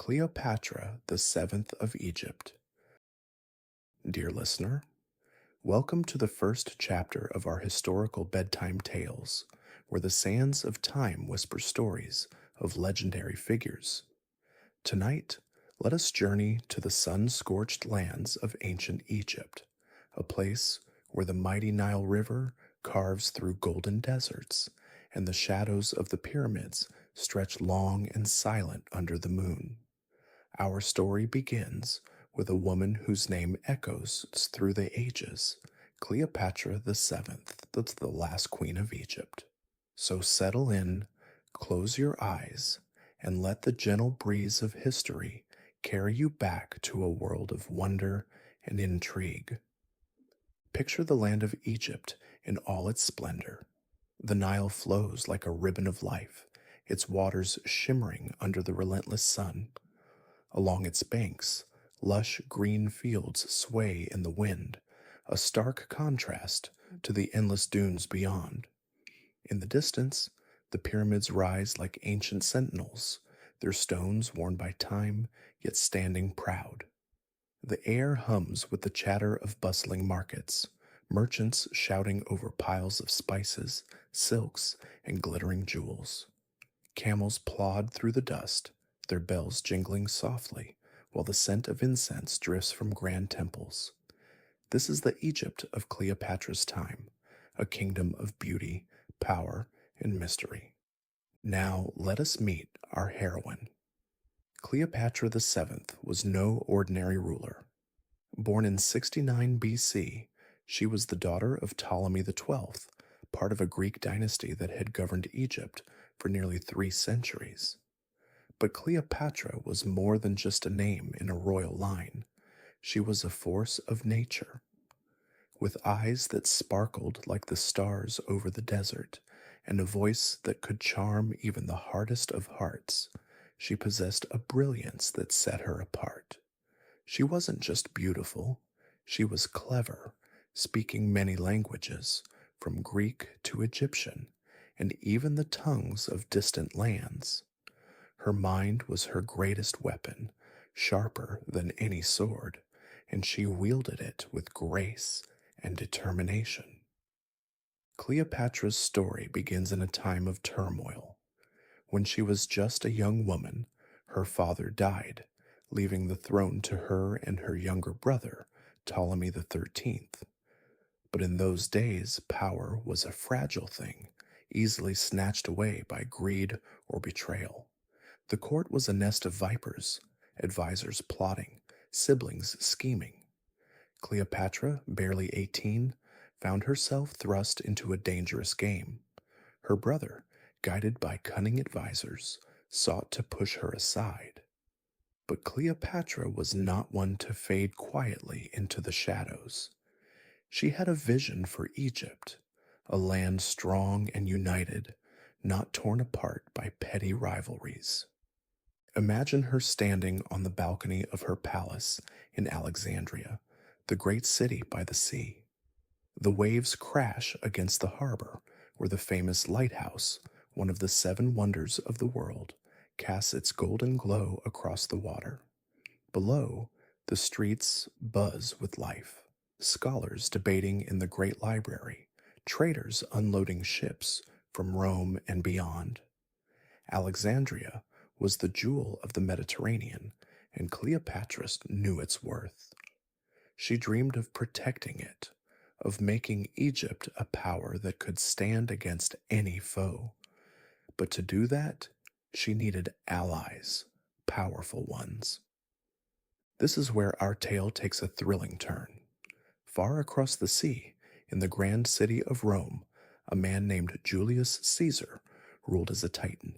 Cleopatra VII of Egypt. Dear listener, welcome to the first chapter of our historical bedtime tales, where the sands of time whisper stories of legendary figures. Tonight, let us journey to the sun-scorched lands of ancient Egypt, a place where the mighty Nile River carves through golden deserts, and the shadows of the pyramids stretch long and silent under the moon. Our story begins with a woman whose name echoes through the ages, Cleopatra VII, the last queen of Egypt. So settle in, close your eyes, and let the gentle breeze of history carry you back to a world of wonder and intrigue. Picture the land of Egypt in all its splendor. The Nile flows like a ribbon of life, its waters shimmering under the relentless sun. Along its banks, lush green fields sway in the wind, a stark contrast to the endless dunes beyond. In the distance, the pyramids rise like ancient sentinels, their stones worn by time, yet standing proud. The air hums with the chatter of bustling markets, merchants shouting over piles of spices, silks, and glittering jewels. Camels plod through the dust, their bells jingling softly, while the scent of incense drifts from grand temples. This is the Egypt of Cleopatra's time, a kingdom of beauty, power, and mystery. Now let us meet our heroine. Cleopatra VII was no ordinary ruler. Born in 69 BC, she was the daughter of Ptolemy XII, part of a Greek dynasty that had governed Egypt for nearly 3 centuries. But Cleopatra was more than just a name in a royal line. She was a force of nature. With eyes that sparkled like the stars over the desert, and a voice that could charm even the hardest of hearts, she possessed a brilliance that set her apart. She wasn't just beautiful, she was clever, speaking many languages, from Greek to Egyptian, and even the tongues of distant lands. Her mind was her greatest weapon, sharper than any sword, and she wielded it with grace and determination. Cleopatra's story begins in a time of turmoil. When she was just a young woman, her father died, leaving the throne to her and her younger brother, Ptolemy XIII. But in those days, power was a fragile thing, easily snatched away by greed or betrayal. The court was a nest of vipers, advisors plotting, siblings scheming. Cleopatra, barely 18, found herself thrust into a dangerous game. Her brother, guided by cunning advisors, sought to push her aside. But Cleopatra was not one to fade quietly into the shadows. She had a vision for Egypt, a land strong and united, not torn apart by petty rivalries. Imagine her standing on the balcony of her palace in Alexandria, the great city by the sea. The waves crash against the harbor, where the famous lighthouse, one of the 7 wonders of the world, casts its golden glow across the water. Below, the streets buzz with life. Scholars debating in the great library, traders unloading ships from Rome and beyond. Alexandria was the jewel of the Mediterranean, and Cleopatra knew its worth. She dreamed of protecting it, of making Egypt a power that could stand against any foe. But to do that, she needed allies, powerful ones. This is where our tale takes a thrilling turn. Far across the sea, in the grand city of Rome, a man named Julius Caesar ruled as a titan.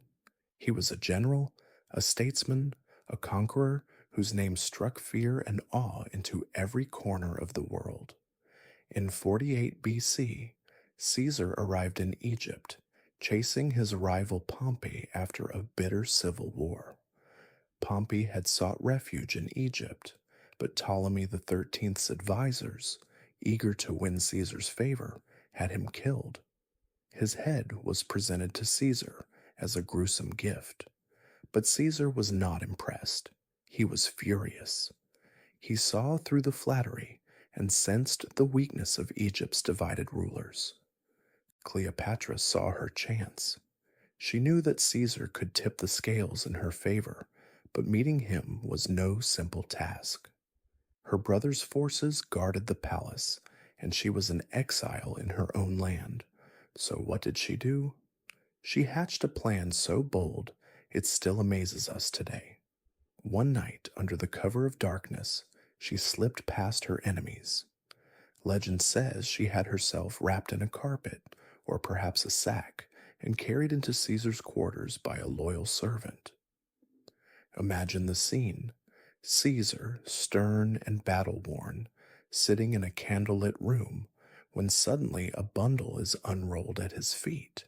He was a general, a statesman, a conqueror whose name struck fear and awe into every corner of the world. In 48 BC, Caesar arrived in Egypt, chasing his rival Pompey after a bitter civil war. Pompey had sought refuge in Egypt, but Ptolemy XIII's advisors, eager to win Caesar's favor, had him killed. His head was presented to Caesar as a gruesome gift, but Caesar was not impressed. He was furious. He saw through the flattery and sensed the weakness of Egypt's divided rulers. Cleopatra saw her chance. She knew that Caesar could tip the scales in her favor, but meeting him was no simple task. Her brother's forces guarded the palace, and she was an exile in her own land. So what did she do? She hatched a plan so bold it still amazes us today. One night, under the cover of darkness, she slipped past her enemies. Legend says she had herself wrapped in a carpet, or perhaps a sack, and carried into Caesar's quarters by a loyal servant. Imagine the scene: Caesar, stern and battle worn, sitting in a candlelit room, when suddenly a bundle is unrolled at his feet.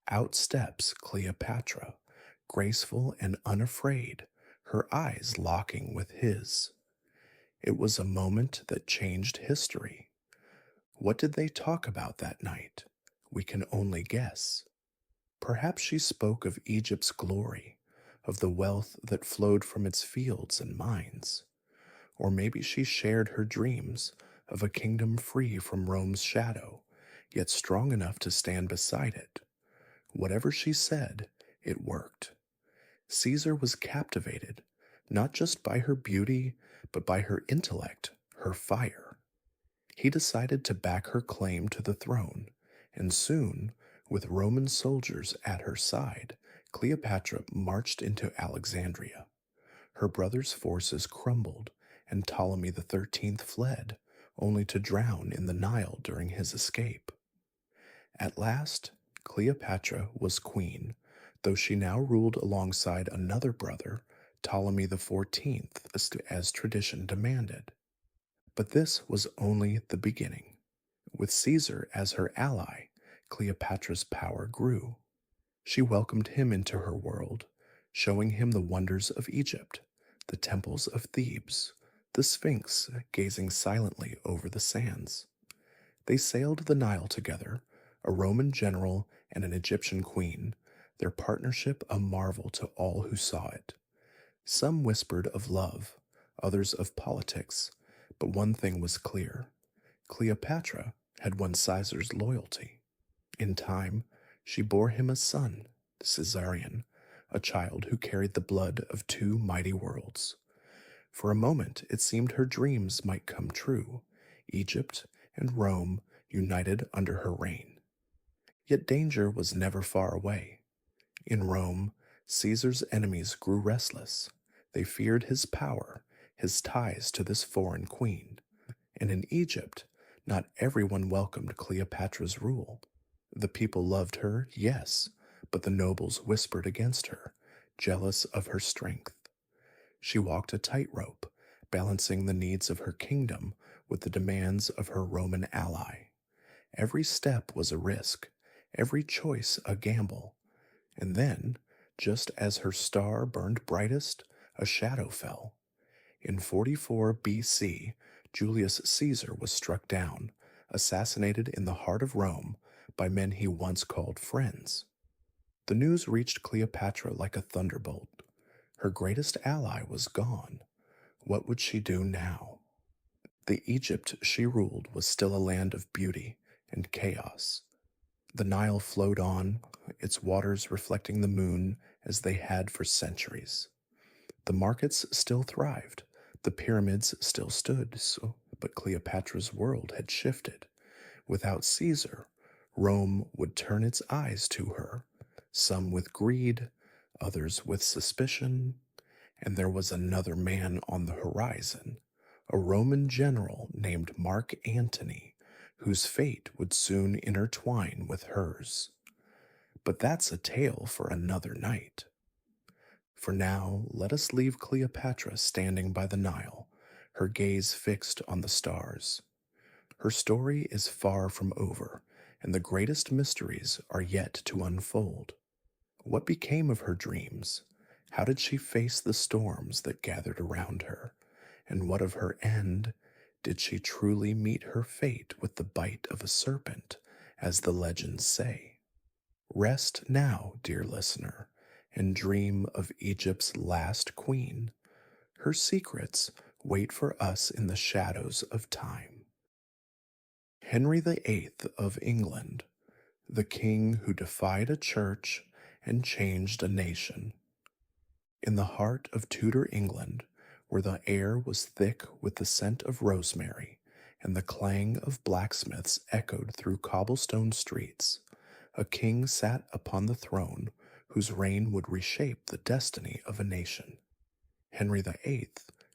Out steps Cleopatra, graceful and unafraid, her eyes locking with his. It was a moment that changed history. What did they talk about that night? We can only guess. Perhaps she spoke of Egypt's glory, of the wealth that flowed from its fields and mines. Or maybe she shared her dreams of a kingdom free from Rome's shadow, yet strong enough to stand beside it. Whatever she said, it worked. Caesar was captivated, not just by her beauty, but by her intellect, her fire. He decided to back her claim to the throne, and soon, with Roman soldiers at her side, Cleopatra marched into Alexandria. Her brother's forces crumbled, and Ptolemy XIII fled, only to drown in the Nile during his escape. At last, Cleopatra was queen, though she now ruled alongside another brother, Ptolemy XIV, as tradition demanded. But this was only the beginning. With Caesar as her ally, Cleopatra's power grew. She welcomed him into her world, showing him the wonders of Egypt, the temples of Thebes, the Sphinx gazing silently over the sands. They sailed the Nile together, a Roman general and an Egyptian queen, their partnership a marvel to all who saw it. Some whispered of love, others of politics, but one thing was clear: Cleopatra had won Caesar's loyalty. In time, she bore him a son, Caesarion, a child who carried the blood of two mighty worlds. For a moment, it seemed her dreams might come true: Egypt and Rome united under her reign. Yet danger was never far away. In Rome, Caesar's enemies grew restless. They feared his power, his ties to this foreign queen. And in Egypt, not everyone welcomed Cleopatra's rule. The people loved her, yes, but the nobles whispered against her, jealous of her strength. She walked a tightrope, balancing the needs of her kingdom with the demands of her Roman ally. Every step was a risk, every choice a gamble. And then, just as her star burned brightest, a shadow fell. In 44 BC, Julius Caesar was struck down, assassinated in the heart of Rome by men he once called friends. The news reached Cleopatra like a thunderbolt. Her greatest ally was gone. What would she do now? The Egypt she ruled was still a land of beauty and chaos. The Nile flowed on, its waters reflecting the moon as they had for centuries. The markets still thrived, the pyramids still stood, but Cleopatra's world had shifted. Without Caesar, Rome would turn its eyes to her, some with greed, others with suspicion, and there was another man on the horizon, a Roman general named Mark Antony, whose fate would soon intertwine with hers. But that's a tale for another night. For now, let us leave Cleopatra standing by the Nile, her gaze fixed on the stars. Her story is far from over, and the greatest mysteries are yet to unfold. What became of her dreams? How did she face the storms that gathered around her? And what of her end? Did she truly meet her fate with the bite of a serpent, as the legends say? Rest now, dear listener, and dream of Egypt's last queen, Her secrets wait for us in the shadows of time. Henry VIII of England, the king who defied a church and changed a nation. In the heart of Tudor England, where the air was thick with the scent of rosemary and the clang of blacksmiths echoed through cobblestone streets, a king sat upon the throne whose reign would reshape the destiny of a nation. Henry VIII,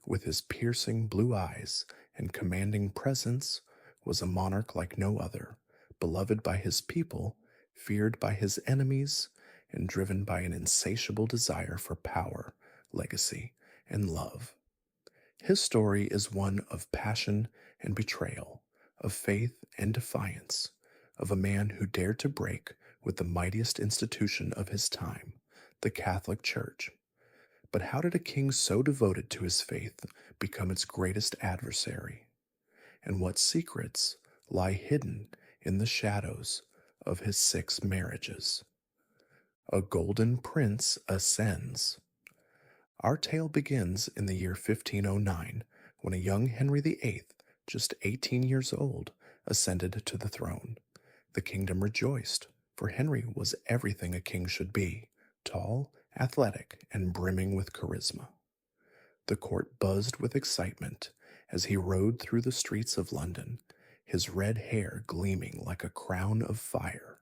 with his piercing blue eyes and commanding presence, was a monarch like no other, beloved by his people, feared by his enemies, and driven by an insatiable desire for power, legacy, and love. His story is one of passion and betrayal, of faith and defiance, of a man who dared to break with the mightiest institution of his time, the Catholic Church. But how did a king so devoted to his faith become its greatest adversary? And what secrets lie hidden in the shadows of his 6 marriages? A golden prince ascends. Our tale begins in the year 1509 when a young Henry VIII, just 18 years old, ascended to the throne. The kingdom rejoiced, for Henry was everything a king should be: tall, athletic, and brimming with charisma. The court buzzed with excitement as he rode through the streets of London, his red hair gleaming like a crown of fire.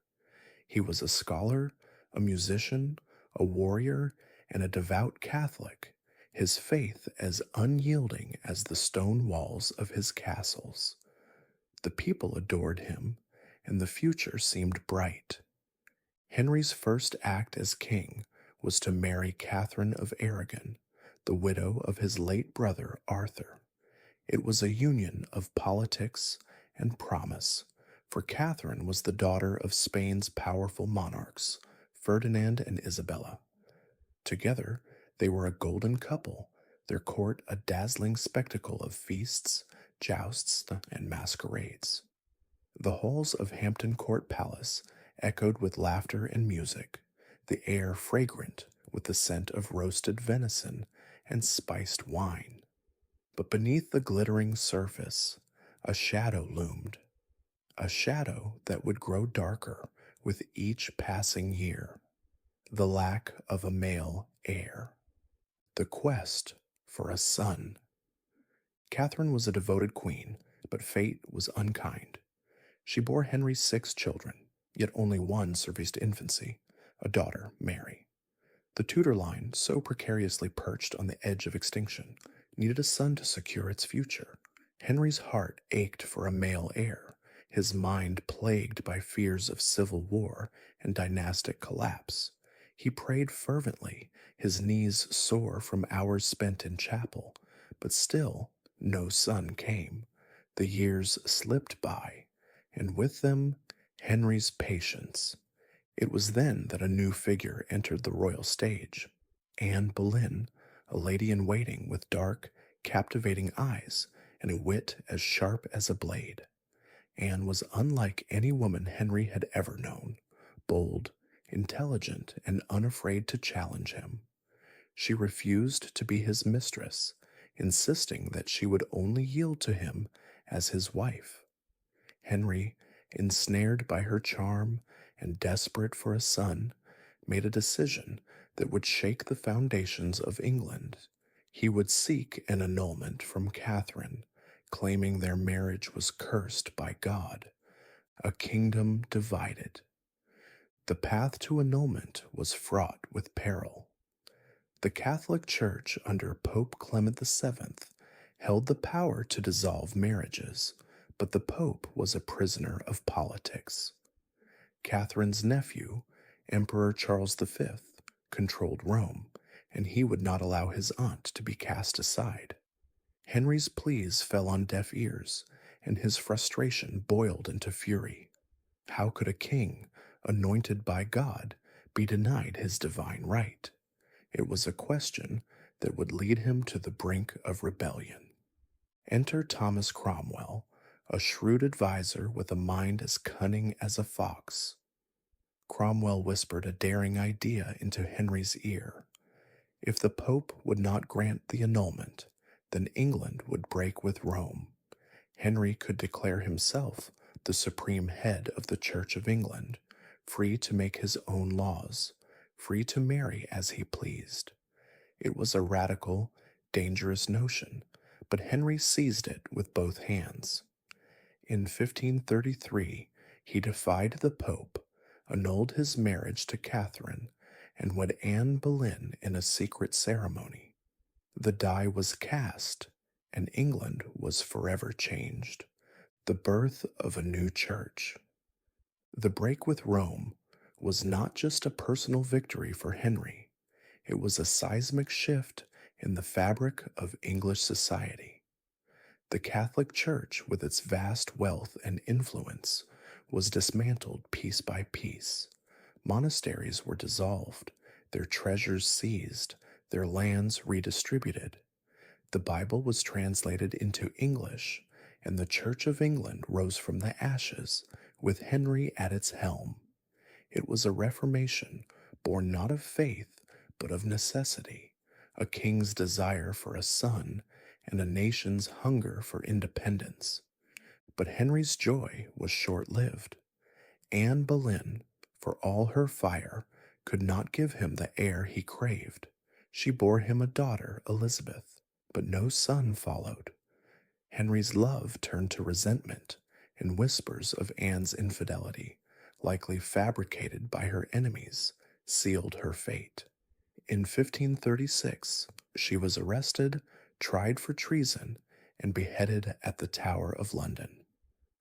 He was a scholar, a musician, a warrior, and a devout Catholic, his faith as unyielding as the stone walls of his castles. The people adored him, and the future seemed bright. Henry's first act as king was to marry Catherine of Aragon, the widow of his late brother Arthur. It was a union of politics and promise, for Catherine was the daughter of Spain's powerful monarchs, Ferdinand and Isabella. Together, they were a golden couple, their court a dazzling spectacle of feasts, jousts, and masquerades. The halls of Hampton Court Palace echoed with laughter and music, the air fragrant with the scent of roasted venison and spiced wine. But beneath the glittering surface, a shadow loomed, a shadow that would grow darker with each passing year: the lack of a male heir, the quest for a son. Catherine was a devoted queen, but fate was unkind. She bore Henry 6 children, yet only one survived infancy, a daughter, Mary. The Tudor line, so precariously perched on the edge of extinction, needed a son to secure its future. Henry's heart ached for a male heir, his mind plagued by fears of civil war and dynastic collapse. He prayed fervently, his knees sore from hours spent in chapel, but still no son came. The years slipped by, and with them Henry's patience. It was then that a new figure entered the royal stage: Anne Boleyn, a lady in waiting with dark, captivating eyes and a wit as sharp as a blade. Anne was unlike any woman Henry had ever known, bold, intelligent, and unafraid to challenge him. She refused to be his mistress, insisting that she would only yield to him as his wife. Henry, ensnared by her charm and desperate for a son, made a decision that would shake the foundations of England. He would seek an annulment from Catherine, claiming their marriage was cursed by God, a kingdom divided. The path to annulment was fraught with peril. The Catholic Church under Pope Clement VII held the power to dissolve marriages, but the Pope was a prisoner of politics. Catherine's nephew, Emperor Charles V, controlled Rome, and he would not allow his aunt to be cast aside. Henry's pleas fell on deaf ears, and his frustration boiled into fury. How could a king, anointed by God, be denied his divine right? It was a question that would lead him to the brink of rebellion. Enter Thomas Cromwell, a shrewd adviser with a mind as cunning as a fox. Cromwell whispered a daring idea into Henry's ear. If the Pope would not grant the annulment, then England would break with Rome. Henry could declare himself the supreme head of the Church of England, free to make his own laws, free to marry as he pleased. It was a radical, dangerous notion, but Henry seized it with both hands. In 1533, he defied the Pope, annulled his marriage to Catherine, and wed Anne Boleyn in a secret ceremony. The die was cast, and England was forever changed. The birth of a new church. The break with Rome was not just a personal victory for Henry, it was a seismic shift in the fabric of English society. The Catholic Church, with its vast wealth and influence, was dismantled piece by piece. Monasteries were dissolved, their treasures seized, their lands redistributed. The Bible was translated into English, and the Church of England rose from the ashes, with Henry at its helm. It was a reformation born not of faith, but of necessity, a king's desire for a son, and a nation's hunger for independence. But Henry's joy was short-lived. Anne Boleyn, for all her fire, could not give him the heir he craved. She bore him a daughter, Elizabeth, but no son followed. Henry's love turned to resentment, and whispers of Anne's infidelity, likely fabricated by her enemies, sealed her fate. In 1536, she was arrested, tried for treason, and beheaded at the Tower of London.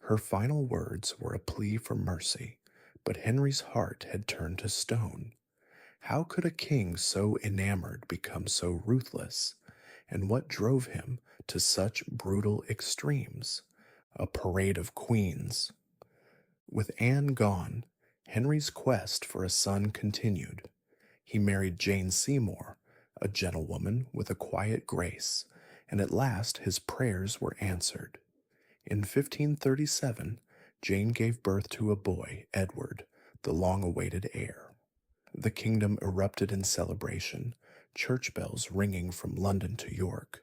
Her final words were a plea for mercy, but Henry's heart had turned to stone. How could a king so enamored become so ruthless? And what drove him to such brutal extremes? A parade of queens. With Anne gone, Henry's quest for a son continued. He married Jane Seymour, a gentlewoman with a quiet grace, and at last his prayers were answered. In 1537, Jane gave birth to a boy, Edward, the long-awaited heir. The kingdom erupted in celebration, church bells ringing from London to York.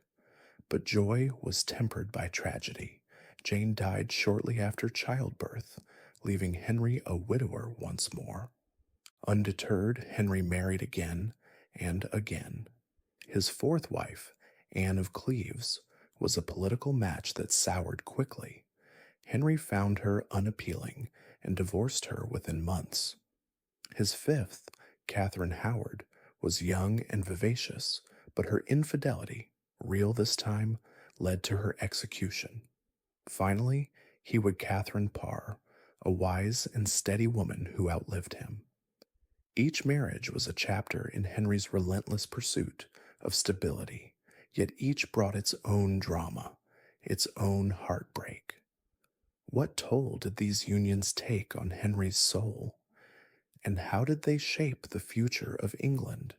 But joy was tempered by tragedy. Jane died shortly after childbirth, leaving Henry a widower once more. Undeterred, Henry married again and again. His fourth wife, Anne of Cleves, was a political match that soured quickly. Henry found her unappealing and divorced her within months. His fifth, Catherine Howard, was young and vivacious, but her infidelity, real this time, led to her execution. Finally, he wed Catherine Parr, a wise and steady woman who outlived him. Each marriage was a chapter in Henry's relentless pursuit of stability, yet each brought its own drama, its own heartbreak. What toll did these unions take on Henry's soul? And how did they shape the future of England,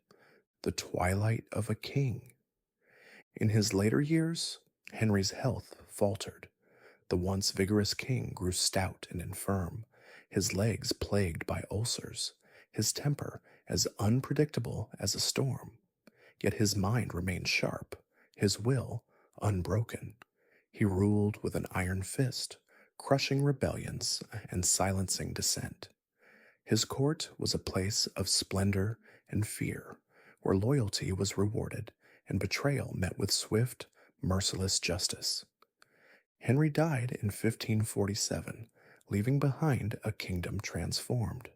the twilight of a king? In his later years, Henry's health faltered. The once vigorous king grew stout and infirm, his legs plagued by ulcers, his temper as unpredictable as a storm. Yet his mind remained sharp, his will unbroken. He ruled with an iron fist, crushing rebellions and silencing dissent. His court was a place of splendor and fear, where loyalty was rewarded and betrayal met with swift, merciless justice. Henry died in 1547, leaving behind a kingdom transformed.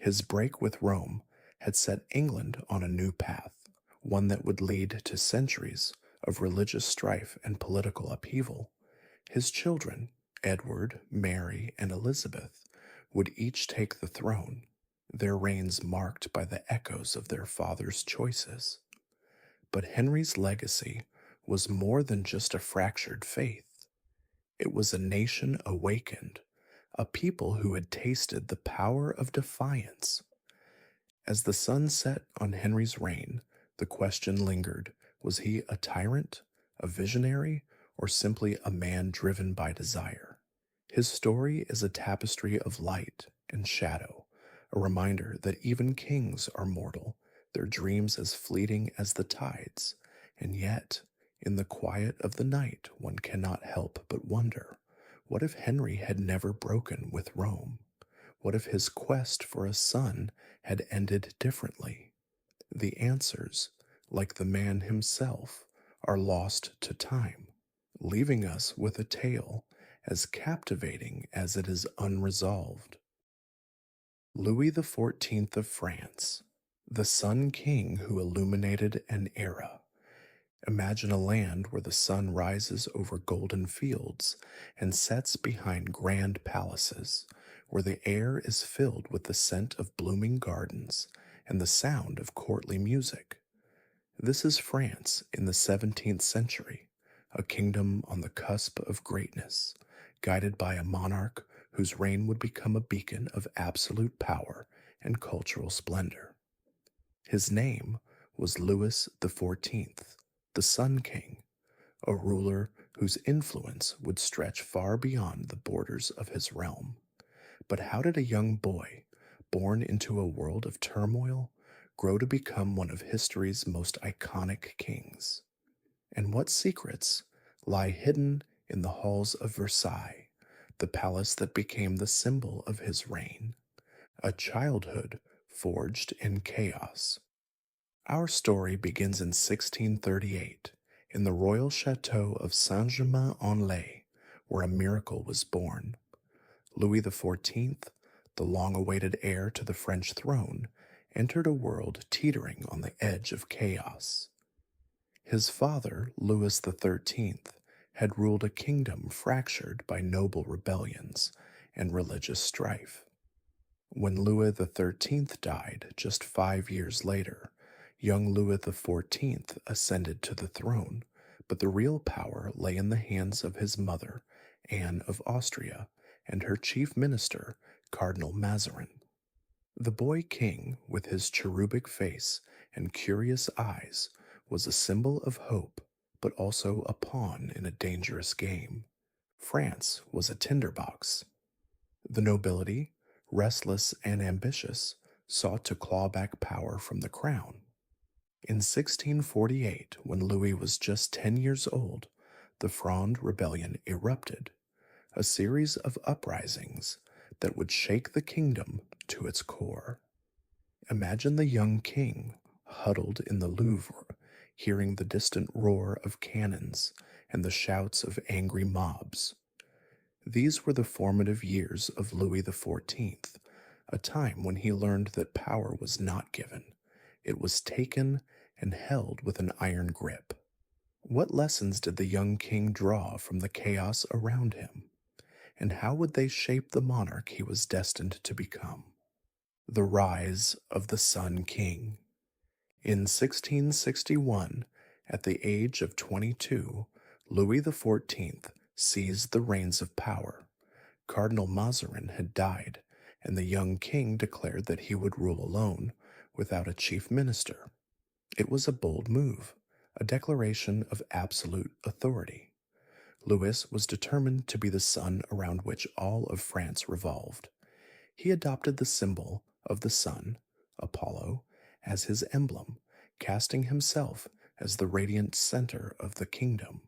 His break with Rome had set England on a new path, one that would lead to centuries of religious strife and political upheaval. His children, Edward, Mary, and Elizabeth, would each take the throne, their reigns marked by the echoes of their father's choices. But Henry's legacy was more than just a fractured faith. It was a nation awakened, a people who had tasted the power of defiance. As the sun set on Henry's reign, the question lingered, was he a tyrant, a visionary, or simply a man driven by desire? His story is a tapestry of light and shadow, a reminder that even kings are mortal, their dreams as fleeting as the tides, and yet, in the quiet of the night, one cannot help but wonder, what if Henry had never broken with Rome? What if his quest for a son had ended differently? The answers, like the man himself, are lost to time, leaving us with a tale as captivating as it is unresolved. Louis XIV of France, the Sun King who illuminated an era. Imagine a land where the sun rises over golden fields and sets behind grand palaces, where the air is filled with the scent of blooming gardens and the sound of courtly music. This is France in the 17th century, a kingdom on the cusp of greatness, guided by a monarch whose reign would become a beacon of absolute power and cultural splendor. His name was Louis XIV, the Sun King, a ruler whose influence would stretch far beyond the borders of his realm. But how did a young boy, born into a world of turmoil, grow to become one of history's most iconic kings? And what secrets lie hidden in the halls of Versailles, the palace that became the symbol of his reign? A childhood forged in chaos. Our story begins in 1638 in the royal chateau of Saint-Germain-en-Laye, where a miracle was born. Louis XIV, the long-awaited heir to the French throne, entered a world teetering on the edge of chaos. His father, Louis XIII, had ruled a kingdom fractured by noble rebellions and religious strife. When Louis XIII died just 5 years later, young Louis XIV ascended to the throne, but the real power lay in the hands of his mother, Anne of Austria, and her chief minister, Cardinal Mazarin. The boy king, with his cherubic face and curious eyes, was a symbol of hope, but also a pawn in a dangerous game. France was a tinderbox. The nobility, restless and ambitious, sought to claw back power from the crown. In 1648, when Louis was just 10 years old, the Fronde Rebellion erupted, a series of uprisings that would shake the kingdom to its core. Imagine the young king huddled in the Louvre, hearing the distant roar of cannons and the shouts of angry mobs. These were the formative years of Louis XIV, a time when he learned that power was not given. It was taken and held with an iron grip. What lessons did the young king draw from the chaos around him? And how would they shape the monarch he was destined to become? The rise of the Sun King. In 1661, at the age of 22, Louis XIV seized the reins of power. Cardinal Mazarin had died, and the young king declared that he would rule alone, without a chief minister. It was a bold move, a declaration of absolute authority. Louis was determined to be the sun around which all of France revolved. He adopted the symbol of the sun, Apollo, as his emblem, casting himself as the radiant center of the kingdom.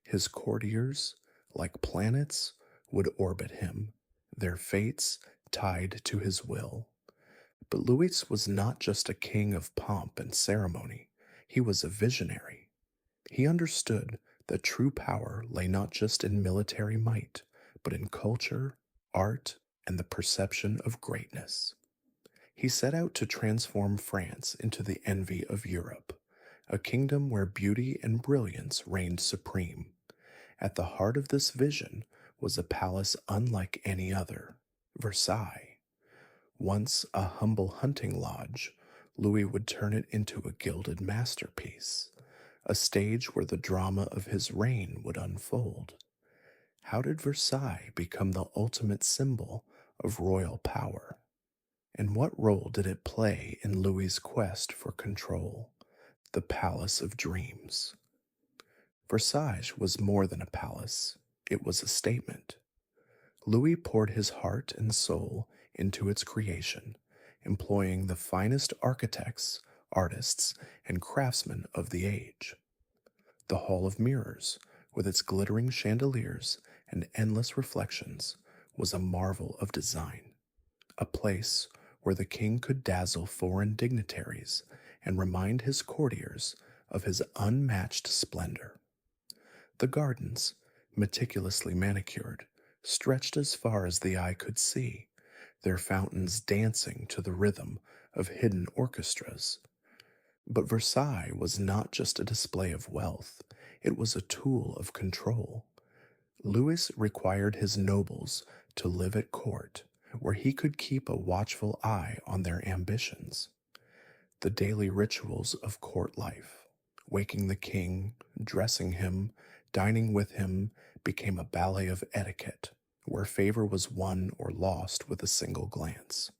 His courtiers, like planets, would orbit him, their fates tied to his will. But Louis was not just a king of pomp and ceremony, he was a visionary. He understood that true power lay not just in military might, but in culture, art, and the perception of greatness. He set out to transform France into the envy of Europe, a kingdom where beauty and brilliance reigned supreme. At the heart of this vision was a palace unlike any other, Versailles. Once a humble hunting lodge, Louis would turn it into a gilded masterpiece, a stage where the drama of his reign would unfold. How did Versailles become the ultimate symbol of royal power? And what role did it play in Louis's quest for control? The Palace of Dreams. Versailles was more than a palace, it was a statement. Louis poured his heart and soul into its creation, employing the finest architects, artists, and craftsmen of the age. The Hall of Mirrors, with its glittering chandeliers and endless reflections, was a marvel of design, a place where the king could dazzle foreign dignitaries and remind his courtiers of his unmatched splendor. The gardens, meticulously manicured, stretched as far as the eye could see, their fountains dancing to the rhythm of hidden orchestras. But Versailles was not just a display of wealth, it was a tool of control. Louis required his nobles to live at court, where he could keep a watchful eye on their ambitions. The daily rituals of court life, waking the king, dressing him, dining with him, became a ballet of etiquette, where favor was won or lost with a single glance.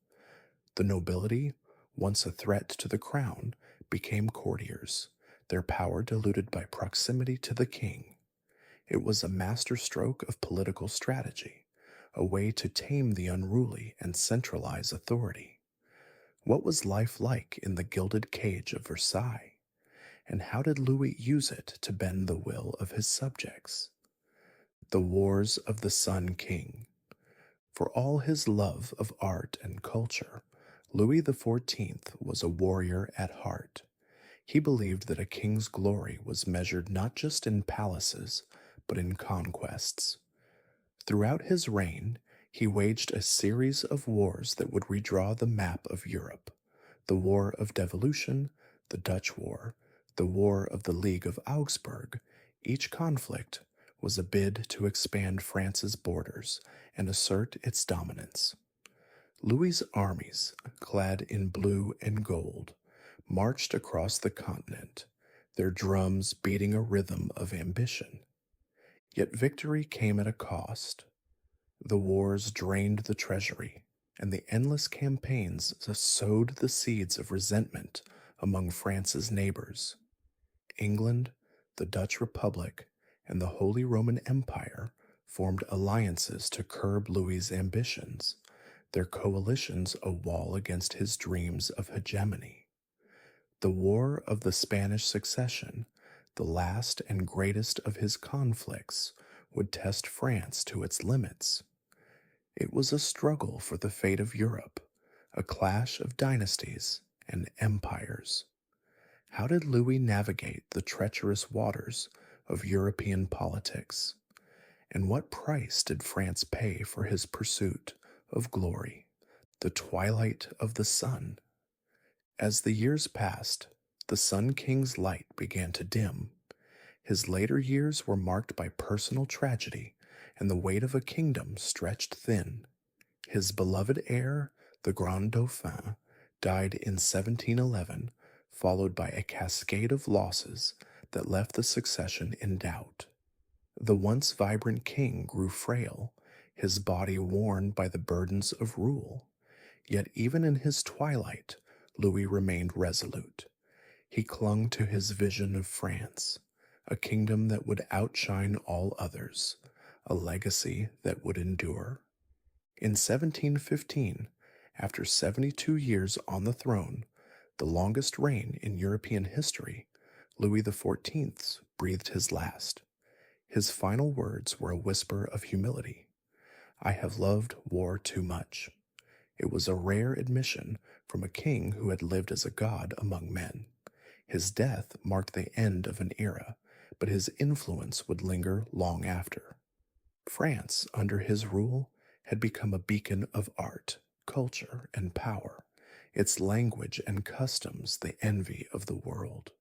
The nobility, once a threat to the crown, became courtiers, their power diluted by proximity to the king. It was a masterstroke of political strategy, a way to tame the unruly and centralize authority. What was life like in the gilded cage of Versailles? And how did Louis use it to bend the will of his subjects? The Wars of the Sun King. For all his love of art and culture, Louis XIV was a warrior at heart. He believed that a king's glory was measured not just in palaces, but in conquests. Throughout his reign, he waged a series of wars that would redraw the map of Europe: the War of Devolution, the Dutch War, the War of the League of Augsburg. Each conflict was a bid to expand France's borders and assert its dominance. Louis's armies, clad in blue and gold, marched across the continent, their drums beating a rhythm of ambition. Yet victory came at a cost. The wars drained the treasury, and the endless campaigns sowed the seeds of resentment among France's neighbors. England, the Dutch Republic, and the Holy Roman Empire formed alliances to curb Louis's ambitions, their coalitions a wall against his dreams of hegemony. The War of the Spanish Succession, the last and greatest of his conflicts, would test France to its limits. It was a struggle for the fate of Europe, a clash of dynasties and empires. How did Louis navigate the treacherous waters of European politics? And what price did France pay for his pursuit of glory, the twilight of the sun? As the years passed, the Sun King's light began to dim. His later years were marked by personal tragedy, and the weight of a kingdom stretched thin. His beloved heir, the Grand Dauphin, died in 1711, followed by a cascade of losses that left the succession in doubt. The once vibrant king grew frail, his body worn by the burdens of rule. Yet even in his twilight, Louis remained resolute. He clung to his vision of France, a kingdom that would outshine all others, a legacy that would endure. In 1715, after 72 years on the throne, the longest reign in European history, Louis XIV breathed his last. His final words were a whisper of humility. "I have loved war too much." It was a rare admission from a king who had lived as a god among men. His death marked the end of an era, but his influence would linger long after. France, under his rule, had become a beacon of art, culture, and power, its language and customs the envy of the world.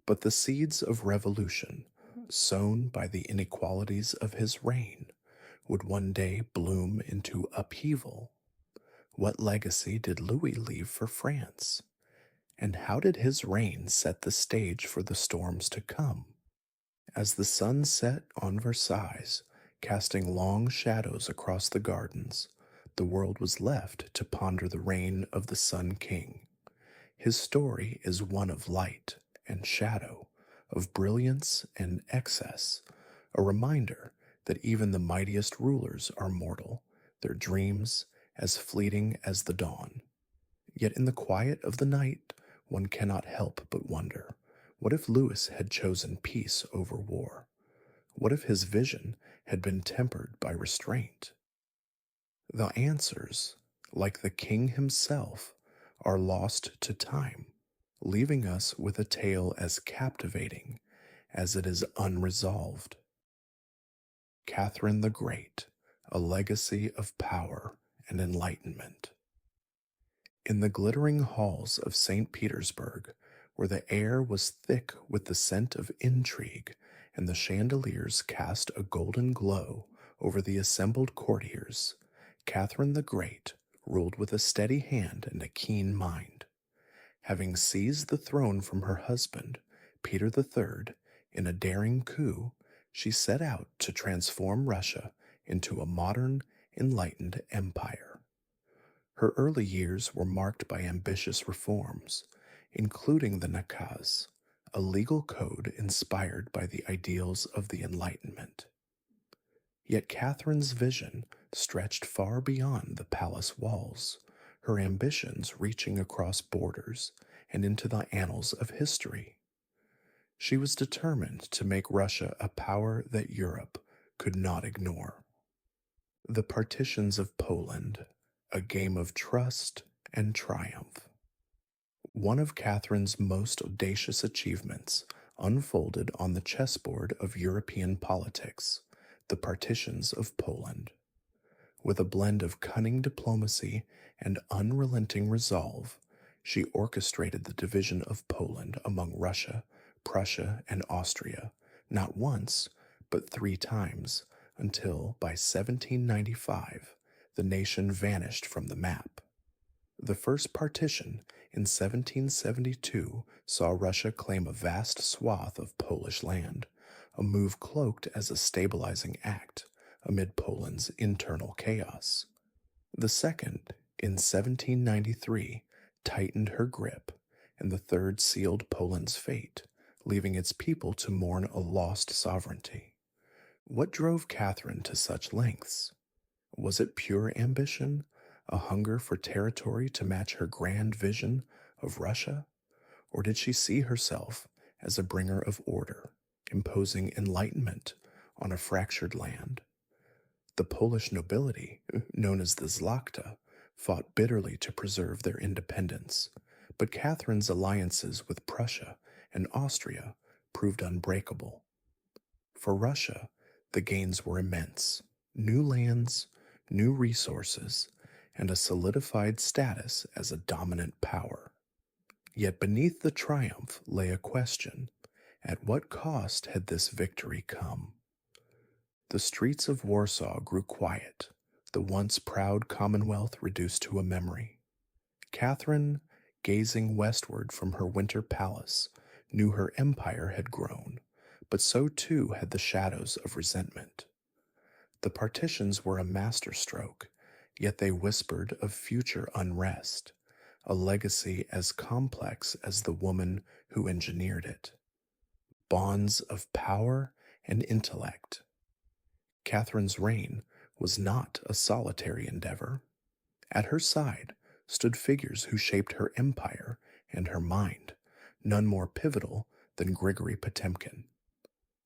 But the seeds of revolution, sown by the inequalities of his reign, would one day bloom into upheaval. What legacy did Louis leave for France? And how did his reign set the stage for the storms to come? As the sun set on Versailles, casting long shadows across the gardens, the world was left to ponder the reign of the Sun King. His story is one of light and shadow, of brilliance and excess, a reminder that even the mightiest rulers are mortal, their dreams as fleeting as the dawn. Yet in the quiet of the night, one cannot help but wonder, what if Louis had chosen peace over war? What if his vision had been tempered by restraint? The answers, like the king himself, are lost to time, leaving us with a tale as captivating as it is unresolved. Catherine the Great, a legacy of power and enlightenment. In the glittering halls of St. Petersburg, where the air was thick with the scent of intrigue and the chandeliers cast a golden glow over the assembled courtiers, Catherine the Great ruled with a steady hand and a keen mind. Having seized the throne from her husband, Peter III, in a daring coup, she set out to transform Russia into a modern, enlightened empire. Her early years were marked by ambitious reforms, including the nakaz, a legal code inspired by the ideals of the Enlightenment. Yet Catherine's vision stretched far beyond the palace walls, her ambitions reaching across borders and into the annals of history. She was determined to make Russia a power that Europe could not ignore. The Partitions of Poland, a game of trust and triumph. One of Catherine's most audacious achievements unfolded on the chessboard of European politics, the Partitions of Poland. With a blend of cunning diplomacy and unrelenting resolve, she orchestrated the division of Poland among Russia, Prussia, and Austria, not once, but 3 times, until by 1795 the nation vanished from the map. The first partition in 1772 saw Russia claim a vast swath of Polish land, a move cloaked as a stabilizing act amid Poland's internal chaos. The second, in 1793, tightened her grip, and the third sealed Poland's fate, leaving its people to mourn a lost sovereignty. What drove Catherine to such lengths? Was it pure ambition, a hunger for territory to match her grand vision of Russia? Or did she see herself as a bringer of order, imposing enlightenment on a fractured land? The Polish nobility, known as the Szlachta, fought bitterly to preserve their independence, but Catherine's alliances with Prussia and Austria proved unbreakable. For Russia, the gains were immense: new lands, new resources, and a solidified status as a dominant power. Yet beneath the triumph lay a question: at what cost had this victory come? The streets of Warsaw grew quiet, the once proud Commonwealth reduced to a memory. Catherine, gazing westward from her winter palace, knew her empire had grown, but so too had the shadows of resentment. The partitions were a masterstroke, yet they whispered of future unrest, a legacy as complex as the woman who engineered it. Bonds of power and intellect. Catherine's reign was not a solitary endeavor. At her side stood figures who shaped her empire and her mind, none more pivotal than Grigory Potemkin.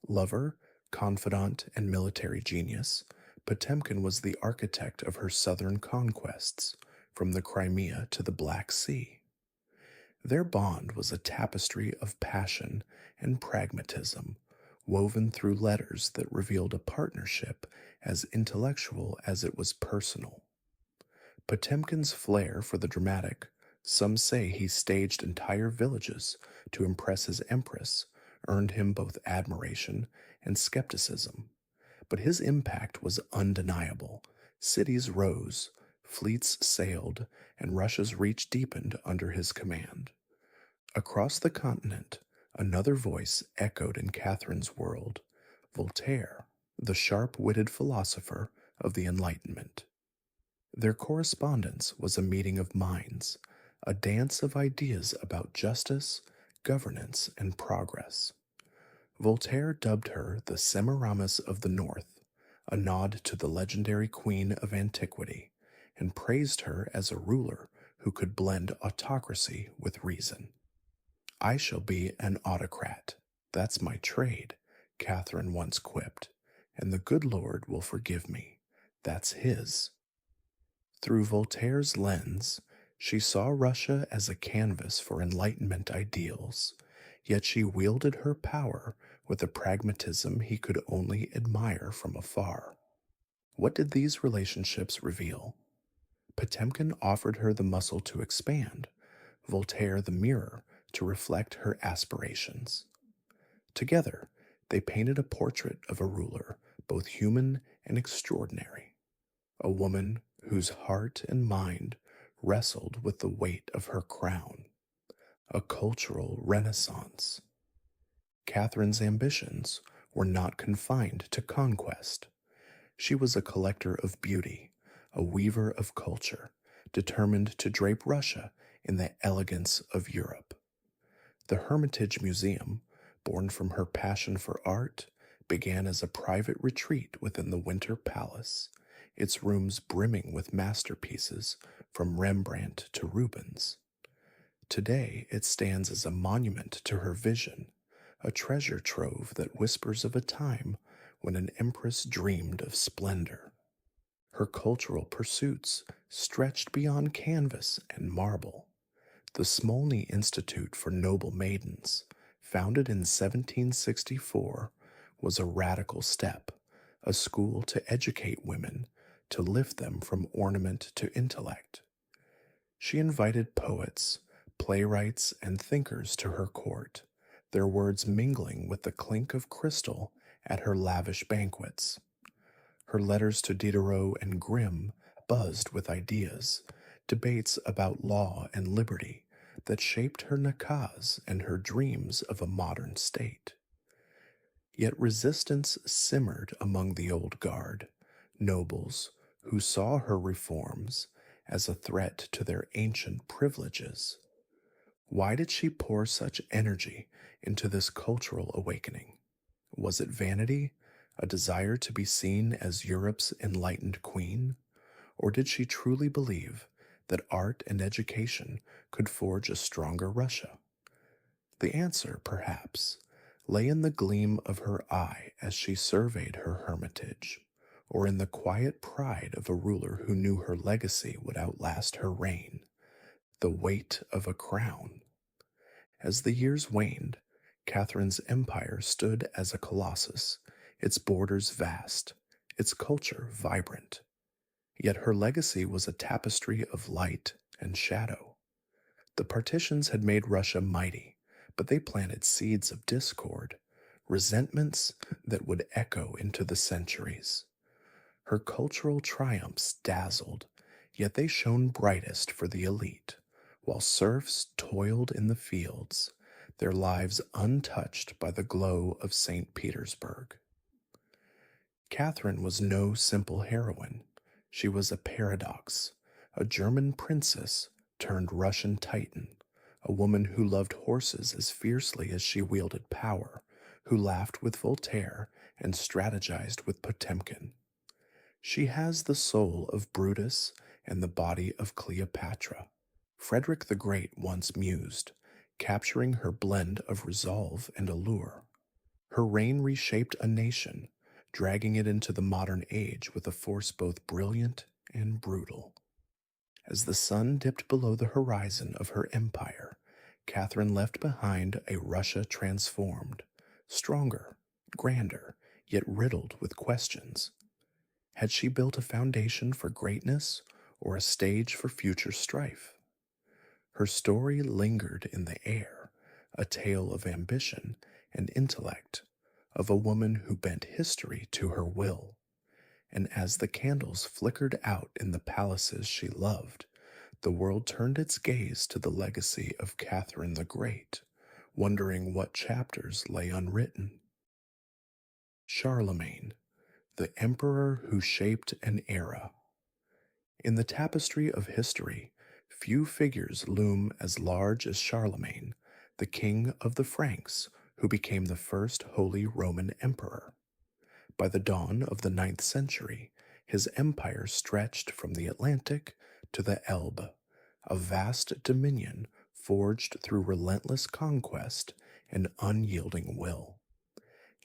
Lover, confidant, and military genius, Potemkin was the architect of her southern conquests, from the Crimea to the Black Sea. Their bond was a tapestry of passion and pragmatism, woven through letters that revealed a partnership as intellectual as it was personal. Potemkin's flair for the dramatic, some say he staged entire villages to impress his empress, earned him both admiration and skepticism. But his impact was undeniable. Cities rose, fleets sailed, and Russia's reach deepened under his command. Across the continent, another voice echoed in Catherine's world: Voltaire, the sharp-witted philosopher of the Enlightenment. Their correspondence was a meeting of minds, a dance of ideas about justice, governance, and progress. Voltaire dubbed her the Semiramis of the North, a nod to the legendary queen of antiquity, and praised her as a ruler who could blend autocracy with reason. I shall be an autocrat. That's my trade, Catherine once quipped, and the good Lord will forgive me. That's his. Through Voltaire's lens, she saw Russia as a canvas for Enlightenment ideals, yet she wielded her power with a pragmatism he could only admire from afar. What did these relationships reveal? Potemkin offered her the muscle to expand, Voltaire the mirror to reflect her aspirations. Together, they painted a portrait of a ruler, both human and extraordinary, a woman whose heart and mind wrestled with the weight of her crown, a cultural renaissance. Catherine's ambitions were not confined to conquest. She was a collector of beauty, a weaver of culture, determined to drape Russia in the elegance of Europe. The Hermitage Museum, born from her passion for art, began as a private retreat within the Winter Palace, its rooms brimming with masterpieces from Rembrandt to Rubens. Today, it stands as a monument to her vision, a treasure trove that whispers of a time when an empress dreamed of splendor. Her cultural pursuits stretched beyond canvas and marble. The Smolny Institute for Noble Maidens, founded in 1764, was a radical step, a school to educate women, to lift them from ornament to intellect. She invited poets, playwrights, and thinkers to her court, their words mingling with the clink of crystal at her lavish banquets. Her letters to Diderot and Grimm buzzed with ideas, debates about law and liberty that shaped her nakaz and her dreams of a modern state. Yet resistance simmered among the old guard, nobles who saw her reforms as a threat to their ancient privileges. Why did she pour such energy into this cultural awakening? Was it vanity, a desire to be seen as Europe's enlightened queen? Or did she truly believe that art and education could forge a stronger Russia? The answer, perhaps, lay in the gleam of her eye as she surveyed her hermitage, or in the quiet pride of a ruler who knew her legacy would outlast her reign, the weight of a crown. As the years waned, Catherine's empire stood as a colossus, its borders vast, its culture vibrant. Yet her legacy was a tapestry of light and shadow. The partitions had made Russia mighty, but they planted seeds of discord, resentments that would echo into the centuries. Her cultural triumphs dazzled, yet they shone brightest for the elite, while serfs toiled in the fields, their lives untouched by the glow of St. Petersburg. Catherine was no simple heroine. She was a paradox, a German princess turned Russian titan, a woman who loved horses as fiercely as she wielded power, who laughed with Voltaire and strategized with Potemkin. She has the soul of Brutus and the body of Cleopatra. Frederick the Great once mused, capturing her blend of resolve and allure. Her reign reshaped a nation, dragging it into the modern age with a force both brilliant and brutal. As the sun dipped below the horizon of her empire, Catherine left behind a Russia transformed, stronger, grander, yet riddled with questions. Had she built a foundation for greatness or a stage for future strife? Her story lingered in the air, a tale of ambition and intellect, of a woman who bent history to her will. And as the candles flickered out in the palaces she loved, the world turned its gaze to the legacy of Catherine the Great, wondering what chapters lay unwritten. Charlemagne, the emperor who shaped an era. In the tapestry of history, few figures loom as large as Charlemagne, the king of the Franks, who became the first Holy Roman Emperor. By the dawn of the 9th century, his empire stretched from the Atlantic to the Elbe, a vast dominion forged through relentless conquest and unyielding will.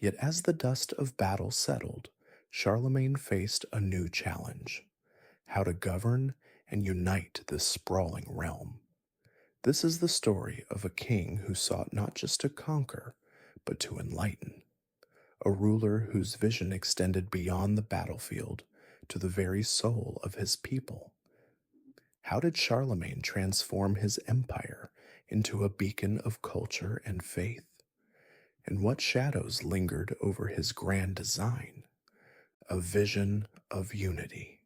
Yet as the dust of battle settled, Charlemagne faced a new challenge: how to govern and unite this sprawling realm. This is the story of a king who sought not just to conquer, but to enlighten, a ruler whose vision extended beyond the battlefield to the very soul of his people. How did Charlemagne transform his empire into a beacon of culture and faith? And what shadows lingered over his grand design? A vision of unity.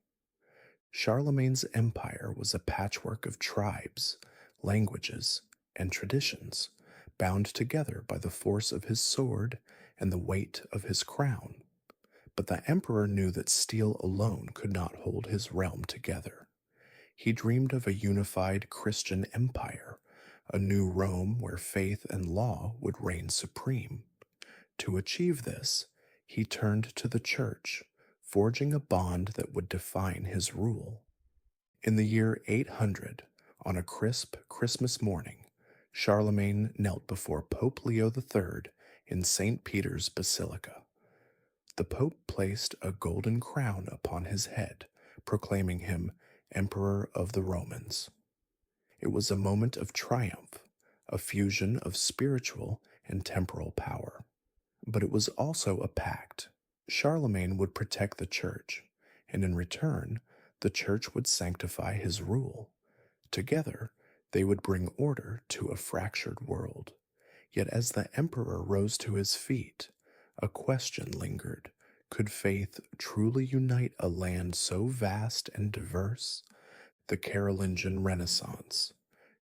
Charlemagne's empire was a patchwork of tribes, languages, and traditions, bound together by the force of his sword and the weight of his crown. But the emperor knew that steel alone could not hold his realm together. He dreamed of a unified Christian empire, a new Rome where faith and law would reign supreme. To achieve this, he turned to the church, forging a bond that would define his rule. In the year 800, on a crisp Christmas morning, Charlemagne knelt before Pope Leo III in St. Peter's Basilica. The Pope placed a golden crown upon his head, proclaiming him Emperor of the Romans. It was a moment of triumph, a fusion of spiritual and temporal power. But it was also a pact. Charlemagne would protect the church, and in return, the church would sanctify his rule. Together, they would bring order to a fractured world. Yet as the emperor rose to his feet, a question lingered. Could faith truly unite a land so vast and diverse? The Carolingian Renaissance.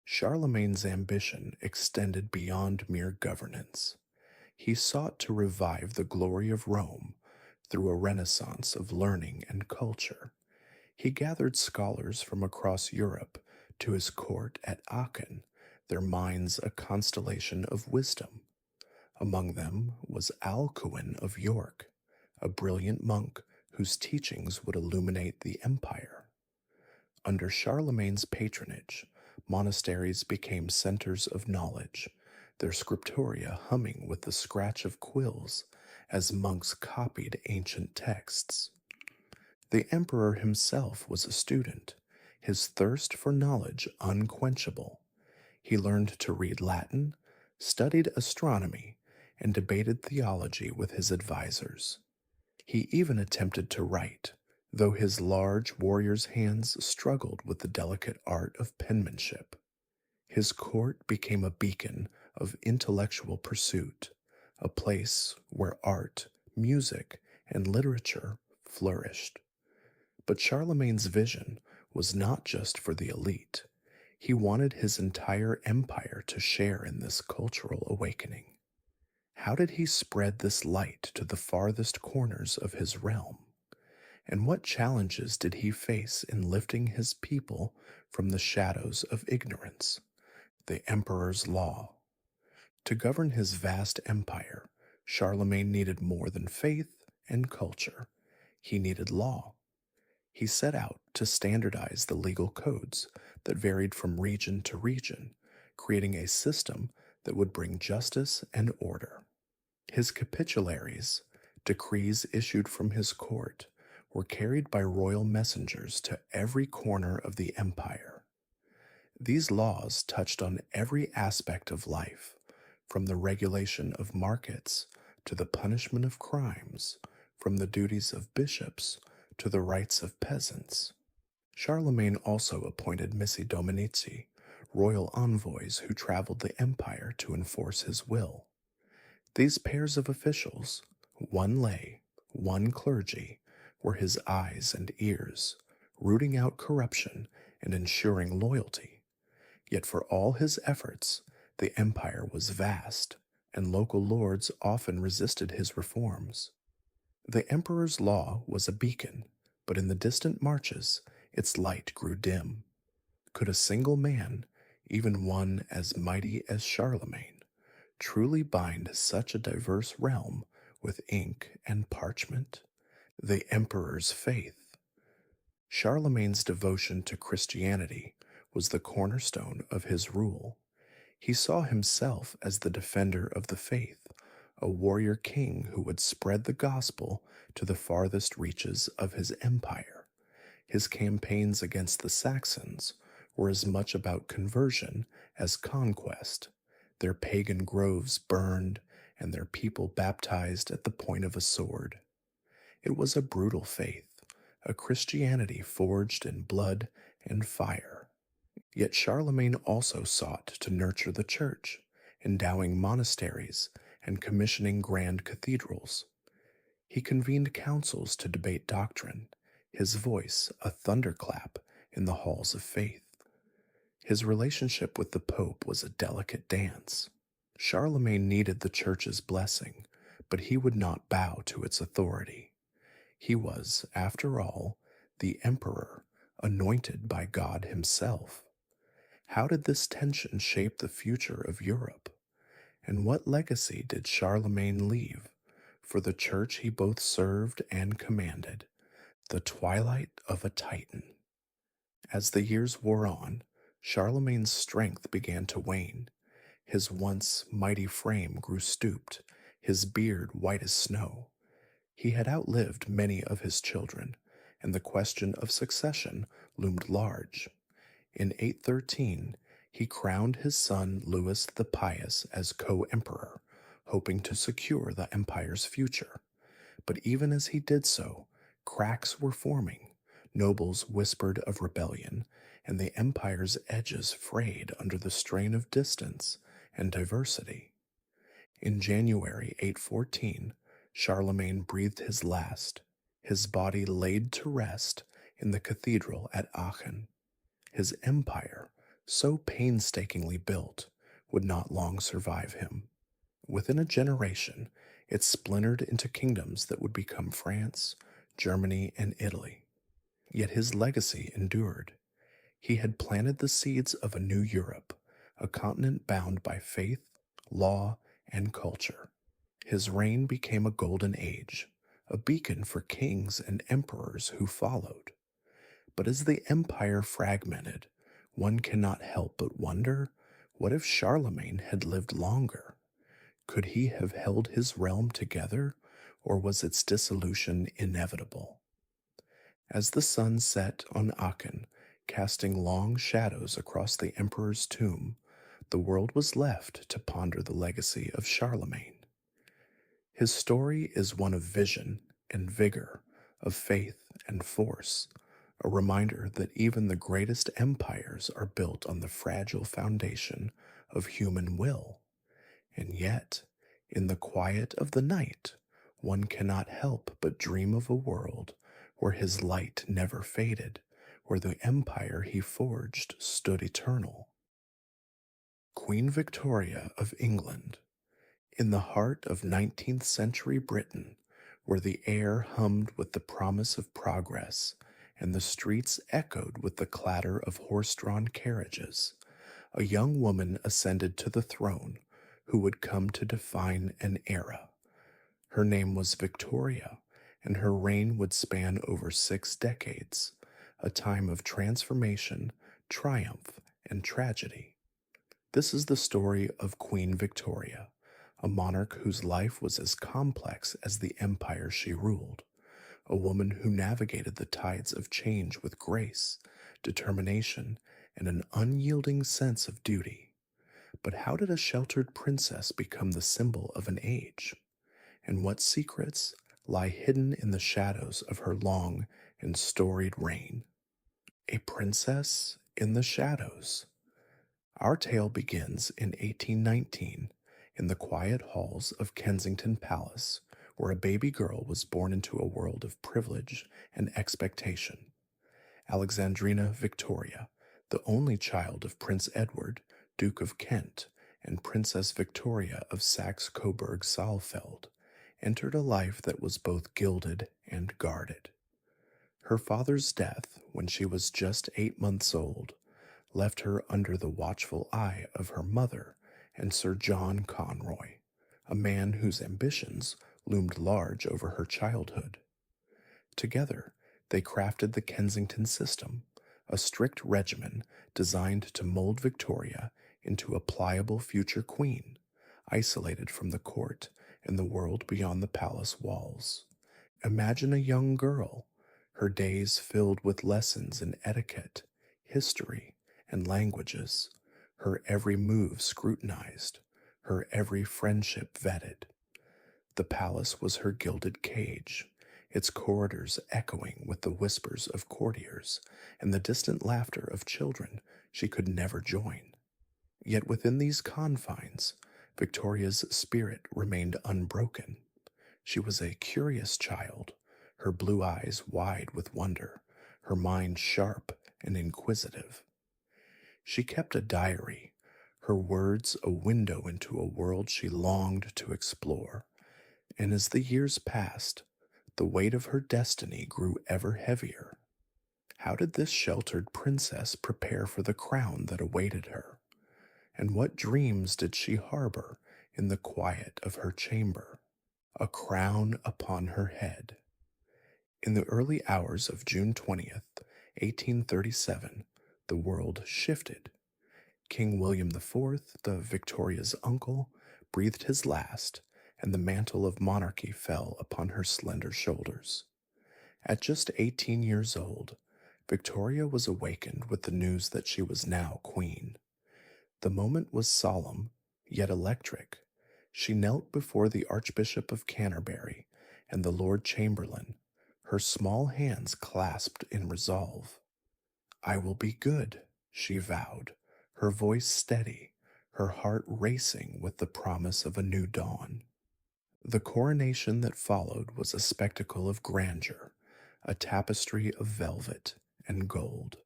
Charlemagne's ambition extended beyond mere governance. He sought to revive the glory of Rome through a renaissance of learning and culture. He gathered scholars from across Europe to his court at Aachen, their minds a constellation of wisdom. Among them was Alcuin of York, a brilliant monk whose teachings would illuminate the empire. Under Charlemagne's patronage, monasteries became centers of knowledge, their scriptoria humming with the scratch of quills as monks copied ancient texts. The emperor himself was a student, his thirst for knowledge unquenchable. He learned to read Latin, studied astronomy, and debated theology with his advisors. He even attempted to write, though his large warrior's hands struggled with the delicate art of penmanship. His court became a beacon of intellectual pursuit, a place where art, music, and literature flourished. But Charlemagne's vision was not just for the elite. He wanted his entire empire to share in this cultural awakening. How did he spread this light to the farthest corners of his realm? And what challenges did he face in lifting his people from the shadows of ignorance? The emperor's law. To govern his vast empire, Charlemagne needed more than faith and culture. He needed law. He set out to standardize the legal codes that varied from region to region, creating a system that would bring justice and order. His capitularies, decrees issued from his court, were carried by royal messengers to every corner of the empire. These laws touched on every aspect of life, from the regulation of markets to the punishment of crimes, from the duties of bishops to the rights of peasants. Charlemagne also appointed missi dominici, royal envoys who traveled the empire to enforce his will. These pairs of officials, one lay, one clergy, were his eyes and ears, rooting out corruption and ensuring loyalty. Yet for all his efforts, the empire was vast, and local lords often resisted his reforms. The emperor's law was a beacon, but in the distant marches, its light grew dim. Could a single man, even one as mighty as Charlemagne, truly bind such a diverse realm with ink and parchment? The emperor's faith. Charlemagne's devotion to Christianity was the cornerstone of his rule. He saw himself as the defender of the faith, a warrior king who would spread the gospel to the farthest reaches of his empire. His campaigns against the Saxons were as much about conversion as conquest, their pagan groves burned and their people baptized at the point of a sword. It was a brutal faith, a Christianity forged in blood and fire. Yet Charlemagne also sought to nurture the church, endowing monasteries and commissioning grand cathedrals. He convened councils to debate doctrine, his voice a thunderclap in the halls of faith. His relationship with the Pope was a delicate dance. Charlemagne needed the church's blessing, but he would not bow to its authority. He was, after all, the emperor, anointed by God himself. How did this tension shape the future of Europe? And what legacy did Charlemagne leave for the church he both served and commanded? The twilight of a Titan. As the years wore on, Charlemagne's strength began to wane. His once mighty frame grew stooped, his beard white as snow. He had outlived many of his children, and the question of succession loomed large. In 813, he crowned his son Louis the Pious as co-emperor, hoping to secure the empire's future. But even as he did so, cracks were forming. Nobles whispered of rebellion, and the empire's edges frayed under the strain of distance and diversity. In January 814, Charlemagne breathed his last, his body laid to rest in the cathedral at Aachen. His empire, so painstakingly built, would not long survive him. Within a generation, it splintered into kingdoms that would become France, Germany, and Italy. Yet his legacy endured. He had planted the seeds of a new Europe, a continent bound by faith, law, and culture. His reign became a golden age, a beacon for kings and emperors who followed. But as the empire fragmented, one cannot help but wonder, what if Charlemagne had lived longer? Could he have held his realm together, or was its dissolution inevitable? As the sun set on Aachen, casting long shadows across the emperor's tomb, the world was left to ponder the legacy of Charlemagne. His story is one of vision and vigor, of faith and force, a reminder that even the greatest empires are built on the fragile foundation of human will. And yet, in the quiet of the night, one cannot help but dream of a world where his light never faded, where the empire he forged stood eternal. Queen Victoria of England. In the heart of 19th century Britain, where the air hummed with the promise of progress and the streets echoed with the clatter of horse-drawn carriages, a young woman ascended to the throne who would come to define an era. Her name was Victoria, and her reign would span over 6 decades, a time of transformation, triumph, and tragedy. This is the story of Queen Victoria, a monarch whose life was as complex as the empire she ruled, a woman who navigated the tides of change with grace, determination, and an unyielding sense of duty. But how did a sheltered princess become the symbol of an age? And what secrets lie hidden in the shadows of her long and storied reign? A princess in the shadows. Our tale begins in 1819 in the quiet halls of Kensington Palace, where a baby girl was born into a world of privilege and expectation. Alexandrina Victoria, the only child of Prince Edward, Duke of Kent, and Princess Victoria of Saxe-Coburg-Saalfeld, entered a life that was both gilded and guarded. Her father's death, when she was just 8 months old, left her under the watchful eye of her mother and Sir John Conroy, a man whose ambitions loomed large over her childhood. Together, they crafted the Kensington system, a strict regimen designed to mold Victoria into a pliable future queen, isolated from the court and the world beyond the palace walls. Imagine a young girl, her days filled with lessons in etiquette, history, and languages, her every move scrutinized, her every friendship vetted. The palace was her gilded cage, its corridors echoing with the whispers of courtiers and the distant laughter of children she could never join. Yet within these confines, Victoria's spirit remained unbroken. She was a curious child, her blue eyes wide with wonder, her mind sharp and inquisitive. She kept a diary, her words a window into a world she longed to explore. And as the years passed, the weight of her destiny grew ever heavier. How did this sheltered princess prepare for the crown that awaited her? And what dreams did she harbor in the quiet of her chamber? A crown upon her head. In the early hours of June 20th, 1837, the world shifted. King William IV, the Victoria's uncle, breathed his last, and the mantle of monarchy fell upon her slender shoulders. At just 18 years old, Victoria was awakened with the news that she was now queen. The moment was solemn, yet electric. She knelt before the Archbishop of Canterbury and the Lord Chamberlain, her small hands clasped in resolve. "I will be good," she vowed, her voice steady, her heart racing with the promise of a new dawn. The coronation that followed was a spectacle of grandeur, a tapestry of velvet and gold.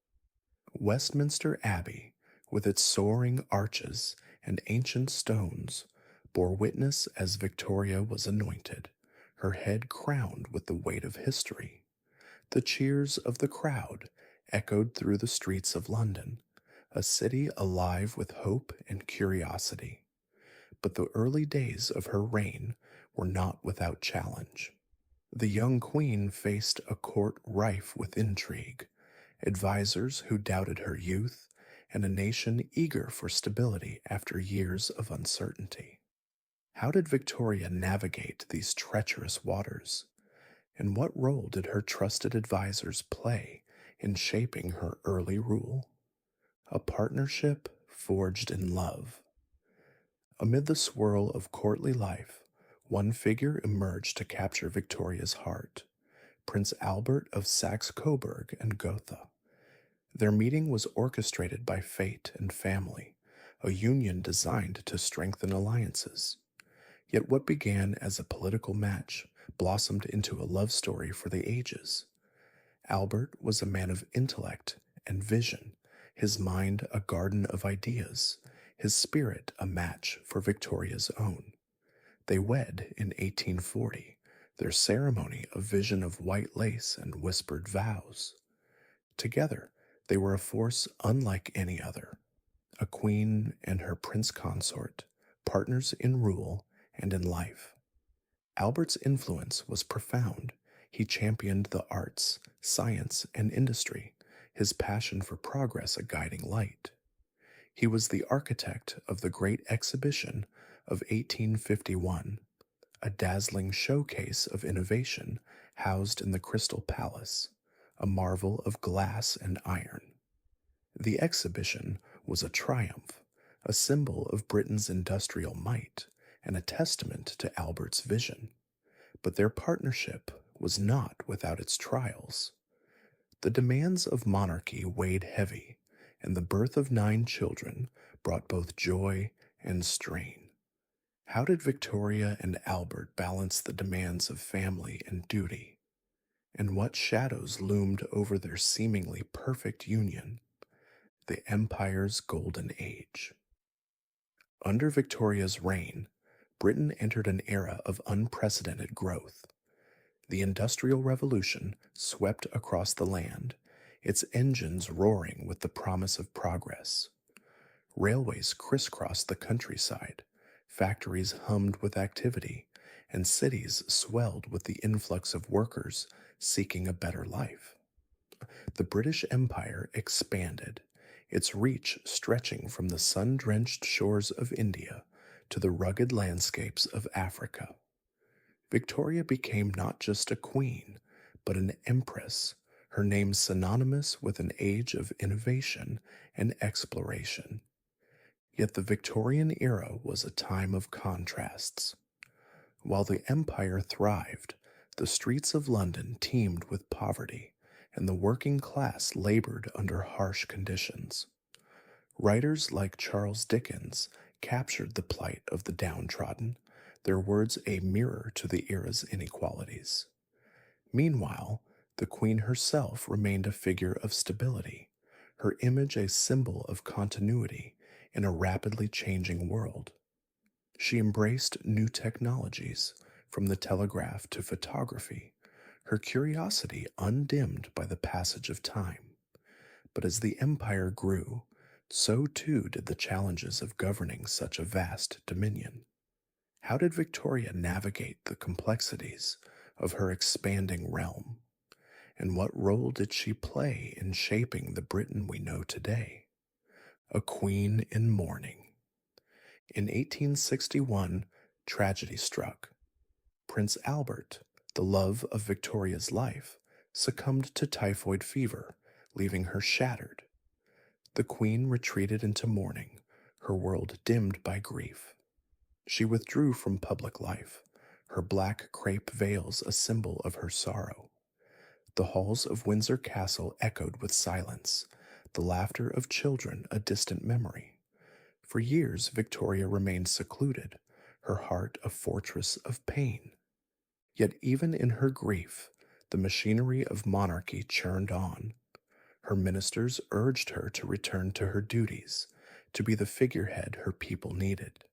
Westminster Abbey, with its soaring arches and ancient stones, bore witness as Victoria was anointed, her head crowned with the weight of history. The cheers of the crowd echoed through the streets of London, a city alive with hope and curiosity. But the early days of her reign were not without challenge. The young queen faced a court rife with intrigue, advisers who doubted her youth, and a nation eager for stability after years of uncertainty. How did Victoria navigate these treacherous waters? And what role did her trusted advisers play in shaping her early rule? A partnership forged in love. Amid the swirl of courtly life, one figure emerged to capture Victoria's heart, Prince Albert of Saxe-Coburg and Gotha. Their meeting was orchestrated by fate and family, a union designed to strengthen alliances. Yet what began as a political match blossomed into a love story for the ages. Albert was a man of intellect and vision, his mind a garden of ideas, his spirit a match for Victoria's own. They wed in 1840, their ceremony a vision of white lace and whispered vows. Together, they were a force unlike any other, a queen and her prince consort, partners in rule and in life. Albert's influence was profound. He championed the arts, science, and industry, his passion for progress a guiding light. He was the architect of the Great Exhibition of 1851, a dazzling showcase of innovation housed in the Crystal Palace, a marvel of glass and iron. The exhibition was a triumph, a symbol of Britain's industrial might, and a testament to Albert's vision. But their partnership was not without its trials. The demands of monarchy weighed heavy, and the birth of 9 children brought both joy and strain. How did Victoria and Albert balance the demands of family and duty? And what shadows loomed over their seemingly perfect union? The Empire's Golden Age. Under Victoria's reign, Britain entered an era of unprecedented growth. The Industrial Revolution swept across the land, its engines roaring with the promise of progress. Railways crisscrossed the countryside, factories hummed with activity, and cities swelled with the influx of workers seeking a better life. The British Empire expanded, its reach stretching from the sun-drenched shores of India to the rugged landscapes of Africa. Victoria became not just a queen, but an empress, her name synonymous with an age of innovation and exploration. Yet the Victorian era was a time of contrasts. While the empire thrived, the streets of London teemed with poverty, and the working class labored under harsh conditions. Writers like Charles Dickens captured the plight of the downtrodden, their words a mirror to the era's inequalities. Meanwhile, the Queen herself remained a figure of stability, her image a symbol of continuity in a rapidly changing world. She embraced new technologies, from the telegraph to photography, her curiosity undimmed by the passage of time. But as the empire grew, so too did the challenges of governing such a vast dominion. How did Victoria navigate the complexities of her expanding realm? And what role did she play in shaping the Britain we know today? A queen in mourning. In 1861, tragedy struck. Prince Albert, the love of Victoria's life, succumbed to typhoid fever, leaving her shattered. The Queen retreated into mourning, her world dimmed by grief. She withdrew from public life, her black crape veils a symbol of her sorrow. The halls of Windsor Castle echoed with silence, the laughter of children a distant memory. For years, Victoria remained secluded, her heart a fortress of pain. Yet even in her grief, the machinery of monarchy churned on. Her ministers urged her to return to her duties, to be the figurehead her people needed.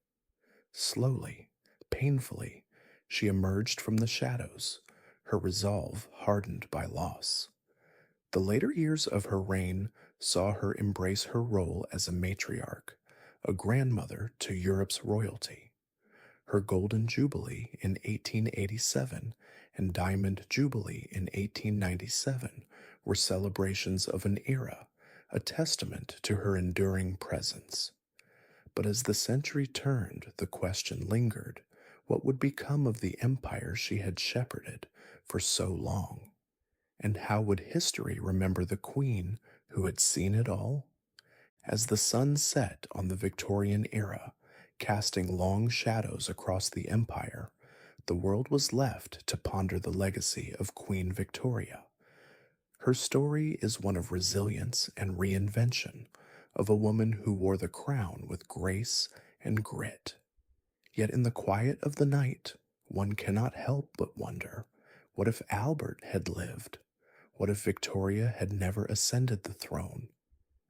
Slowly, painfully, she emerged from the shadows, her resolve hardened by loss. The later years of her reign saw her embrace her role as a matriarch, a grandmother to Europe's royalty. Her Golden Jubilee in 1887 and Diamond Jubilee in 1897 were celebrations of an era, a testament to her enduring presence. But as the century turned, the question lingered: what would become of the empire she had shepherded for so long? And how would history remember the queen who had seen it all? As the sun set on the Victorian era, casting long shadows across the empire, the world was left to ponder the legacy of Queen Victoria. Her story is one of resilience and reinvention, of a woman who wore the crown with grace and grit. Yet in the quiet of the night, one cannot help but wonder, what if Albert had lived? What if Victoria had never ascended the throne?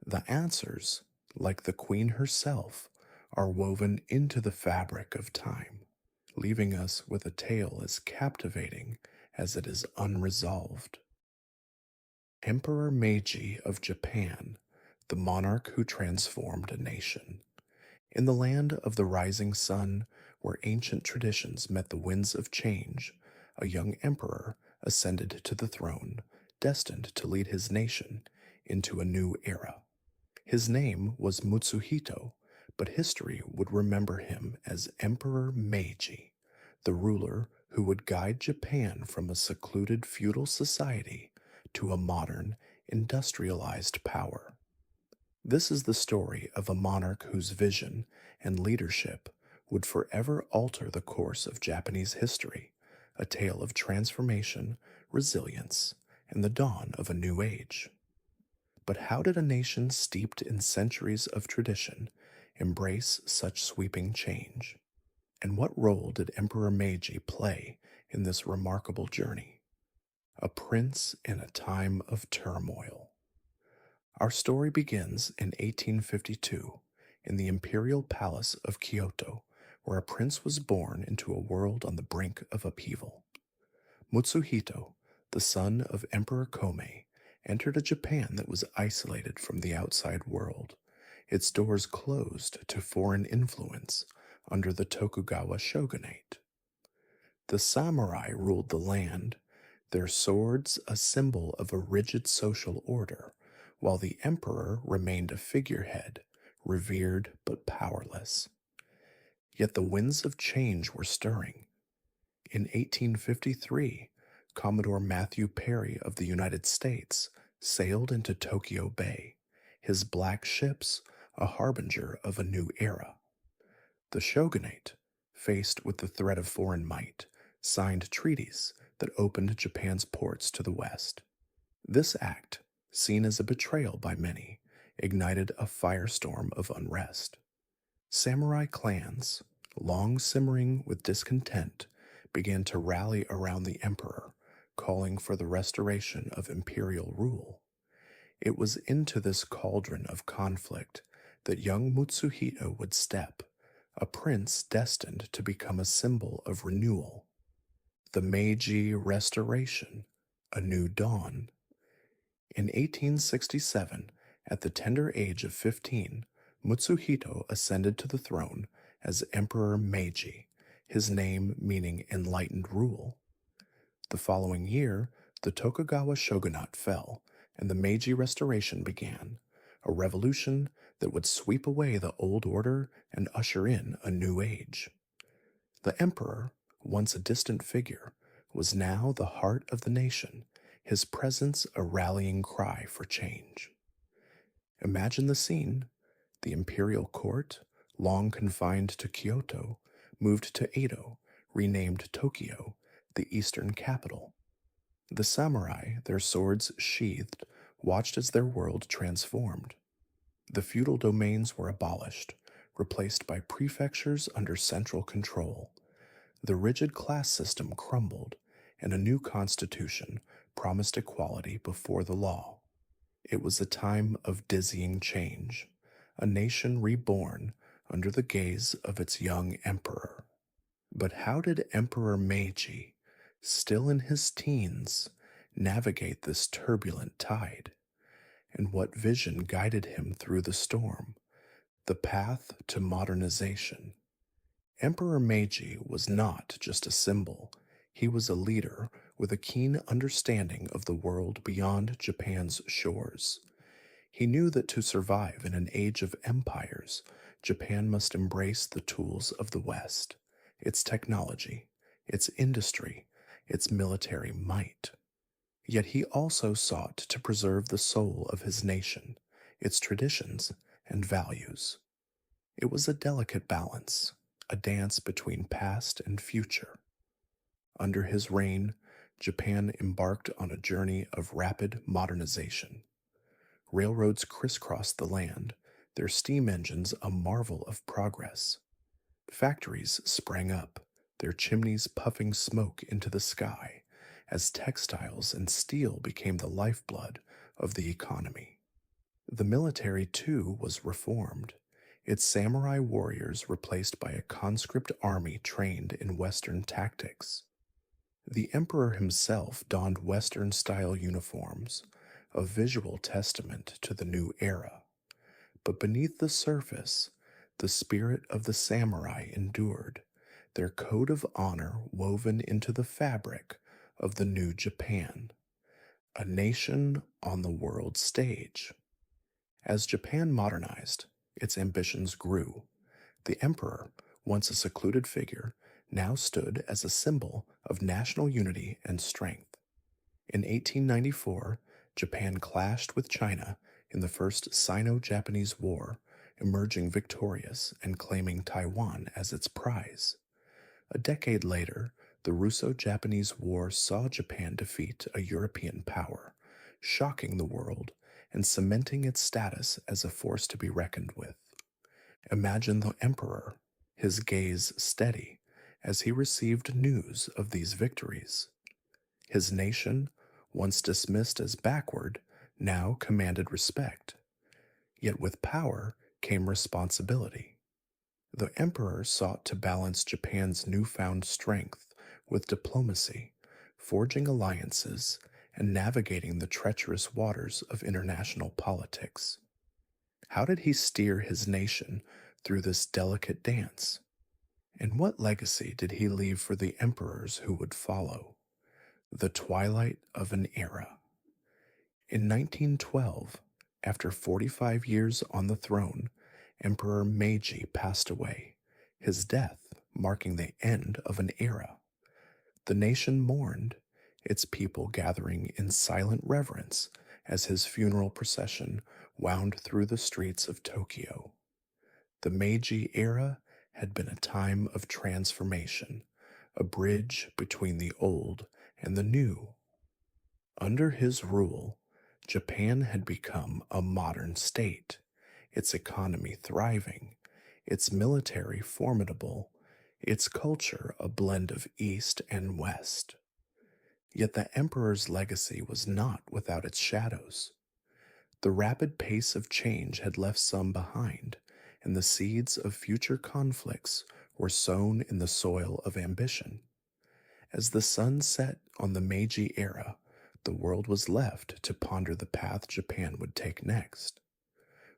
The answers, like the Queen herself, are woven into the fabric of time, leaving us with a tale as captivating as it is unresolved. Emperor Meiji of Japan, the monarch who transformed a nation. In the land of the rising sun, where ancient traditions met the winds of change, a young emperor ascended to the throne, destined to lead his nation into a new era. His name was Mutsuhito, but history would remember him as Emperor Meiji, the ruler who would guide Japan from a secluded feudal society to a modern, industrialized power. This is the story of a monarch whose vision and leadership would forever alter the course of Japanese history, a tale of transformation, resilience, and the dawn of a new age. But how did a nation steeped in centuries of tradition embrace such sweeping change? And what role did Emperor Meiji play in this remarkable journey? A prince in a time of turmoil. Our story begins in 1852 in the imperial palace of Kyoto, where a prince was born into a world on the brink of upheaval. Mutsuhito, the son of Emperor Komei, entered a Japan that was isolated from the outside world, its doors closed to foreign influence under the Tokugawa shogunate. The samurai ruled the land, their swords a symbol of a rigid social order, while the emperor remained a figurehead, revered but powerless. Yet the winds of change were stirring. In 1853, Commodore Matthew Perry of the United States sailed into Tokyo Bay, his black ships a harbinger of a new era. The shogunate, faced with the threat of foreign might, signed treaties that opened Japan's ports to the west. This act, seen as a betrayal by many, ignited a firestorm of unrest. Samurai clans, long simmering with discontent, began to rally around the emperor, calling for the restoration of imperial rule. It was into this cauldron of conflict that young Mutsuhito would step, a prince destined to become a symbol of renewal. The Meiji Restoration, a new dawn. In 1867, at the tender age of 15, Mutsuhito ascended to the throne as Emperor Meiji, his name meaning enlightened rule. The following year, the Tokugawa shogunate fell, and the Meiji Restoration began, a revolution that would sweep away the old order and usher in a new age. The emperor, once a distant figure, was now the heart of the nation, his presence a rallying cry for change. Imagine the scene. The imperial court, long confined to Kyoto, moved to Edo, renamed Tokyo, the eastern capital. The samurai, their swords sheathed, watched as their world transformed. The feudal domains were abolished, replaced by prefectures under central control. The rigid class system crumbled, and a new constitution promised equality before the law. It was a time of dizzying change, a nation reborn under the gaze of its young emperor. But how did Emperor Meiji, still in his teens, navigate this turbulent tide? And what vision guided him through the storm, the path to modernization? Emperor Meiji was not just a symbol, he was a leader with a keen understanding of the world beyond Japan's shores. He knew that to survive in an age of empires, Japan must embrace the tools of the West, its technology, its industry, its military might. Yet he also sought to preserve the soul of his nation, its traditions and values. It was a delicate balance, a dance between past and future. Under his reign, Japan embarked on a journey of rapid modernization. Railroads crisscrossed the land, their steam engines a marvel of progress. Factories sprang up, their chimneys puffing smoke into the sky, as textiles and steel became the lifeblood of the economy. The military, too, was reformed, its samurai warriors replaced by a conscript army trained in Western tactics. The emperor himself donned Western-style uniforms, a visual testament to the new era. But beneath the surface, the spirit of the samurai endured, their code of honor woven into the fabric of the new Japan, a nation on the world stage. As Japan modernized, its ambitions grew. The emperor, once a secluded figure, now stood as a symbol of national unity and strength. In 1894, Japan clashed with China in the First Sino-Japanese War, emerging victorious and claiming Taiwan as its prize. A decade later, the Russo-Japanese War saw Japan defeat a European power, shocking the world and cementing its status as a force to be reckoned with. Imagine the emperor, his gaze steady, as he received news of these victories. His nation, once dismissed as backward, now commanded respect. Yet with power came responsibility. The emperor sought to balance Japan's newfound strength with diplomacy, forging alliances and navigating the treacherous waters of international politics. How did he steer his nation through this delicate dance? And what legacy did he leave for the emperors who would follow? The twilight of an era. In 1912, After 45 years on the throne, Emperor Meiji passed away, his death marking the end of an era. The nation mourned, its people gathering in silent reverence as his funeral procession wound through the streets of Tokyo. The Meiji era had been a time of transformation, a bridge between the old and the new. Under his rule, Japan had become a modern state, its economy thriving, its military formidable, its culture a blend of East and West. Yet the emperor's legacy was not without its shadows. The rapid pace of change had left some behind, and the seeds of future conflicts were sown in the soil of ambition. As the sun set on the Meiji era, the world was left to ponder the path Japan would take next.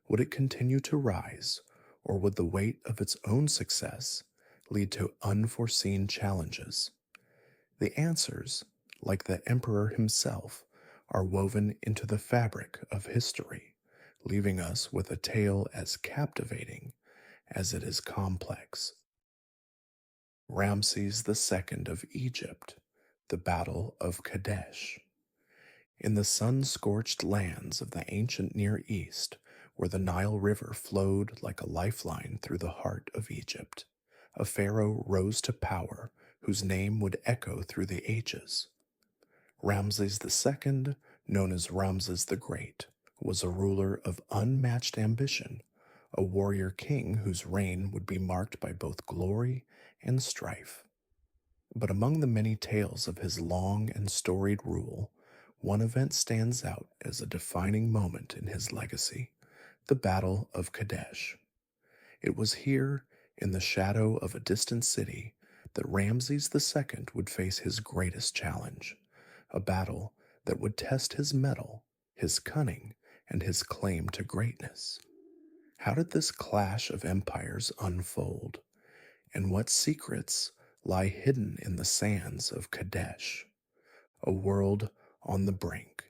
Would it continue to rise, or would the weight of its own success lead to unforeseen challenges? The answers, like the emperor himself, are woven into the fabric of history, leaving us with a tale as captivating as it is complex. Ramses II of Egypt, the Battle of Kadesh. In the sun-scorched lands of the ancient Near East, where the Nile River flowed like a lifeline through the heart of Egypt, a pharaoh rose to power whose name would echo through the ages. Ramses II, known as Ramses the Great, was a ruler of unmatched ambition, a warrior king whose reign would be marked by both glory and strife. But among the many tales of his long and storied rule, one event stands out as a defining moment in his legacy: the Battle of Kadesh. It was here, in the shadow of a distant city, that Ramses II would face his greatest challenge, a battle that would test his mettle, his cunning, and his claim to greatness. How did this clash of empires unfold, and what secrets lie hidden in the sands of Kadesh, a world on the brink?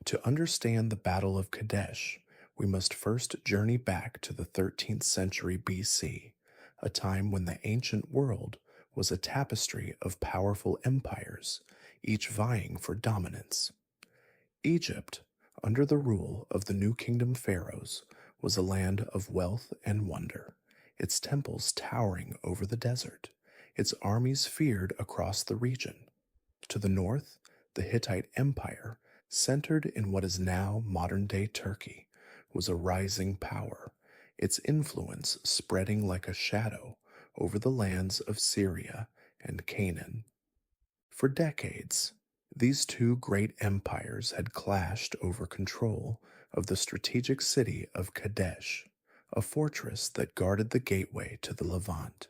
To understand the Battle of Kadesh, we must first journey back to the 13th century BC, a time when the ancient world was a tapestry of powerful empires, each vying for dominance. Egypt, under the rule of the New Kingdom pharaohs, was a land of wealth and wonder, its temples towering over the desert, its armies feared across the region. To the north, the Hittite Empire, centered in what is now modern-day Turkey, was a rising power, its influence spreading like a shadow over the lands of Syria and Canaan. For decades, these two great empires had clashed over control of the strategic city of Kadesh, a fortress that guarded the gateway to the Levant.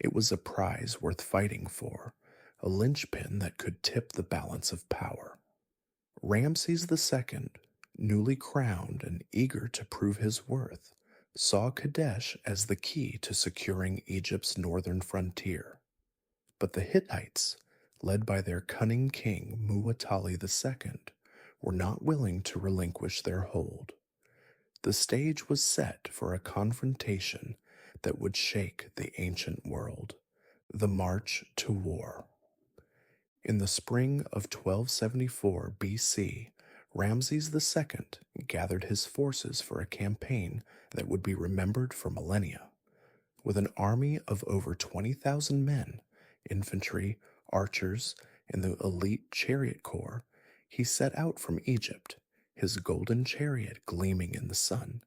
It was a prize worth fighting for, a linchpin that could tip the balance of power. Ramses II, newly crowned and eager to prove his worth, saw Kadesh as the key to securing Egypt's northern frontier. But the Hittites, led by their cunning king Muwatalli II, were not willing to relinquish their hold. The stage was set for a confrontation that would shake the ancient world: the march to war. In the spring of 1274 BC, Ramses II gathered his forces for a campaign that would be remembered for millennia. With an army of over 20,000 men, infantry, archers, and the elite chariot corps, he set out from Egypt, his golden chariot gleaming in the sun.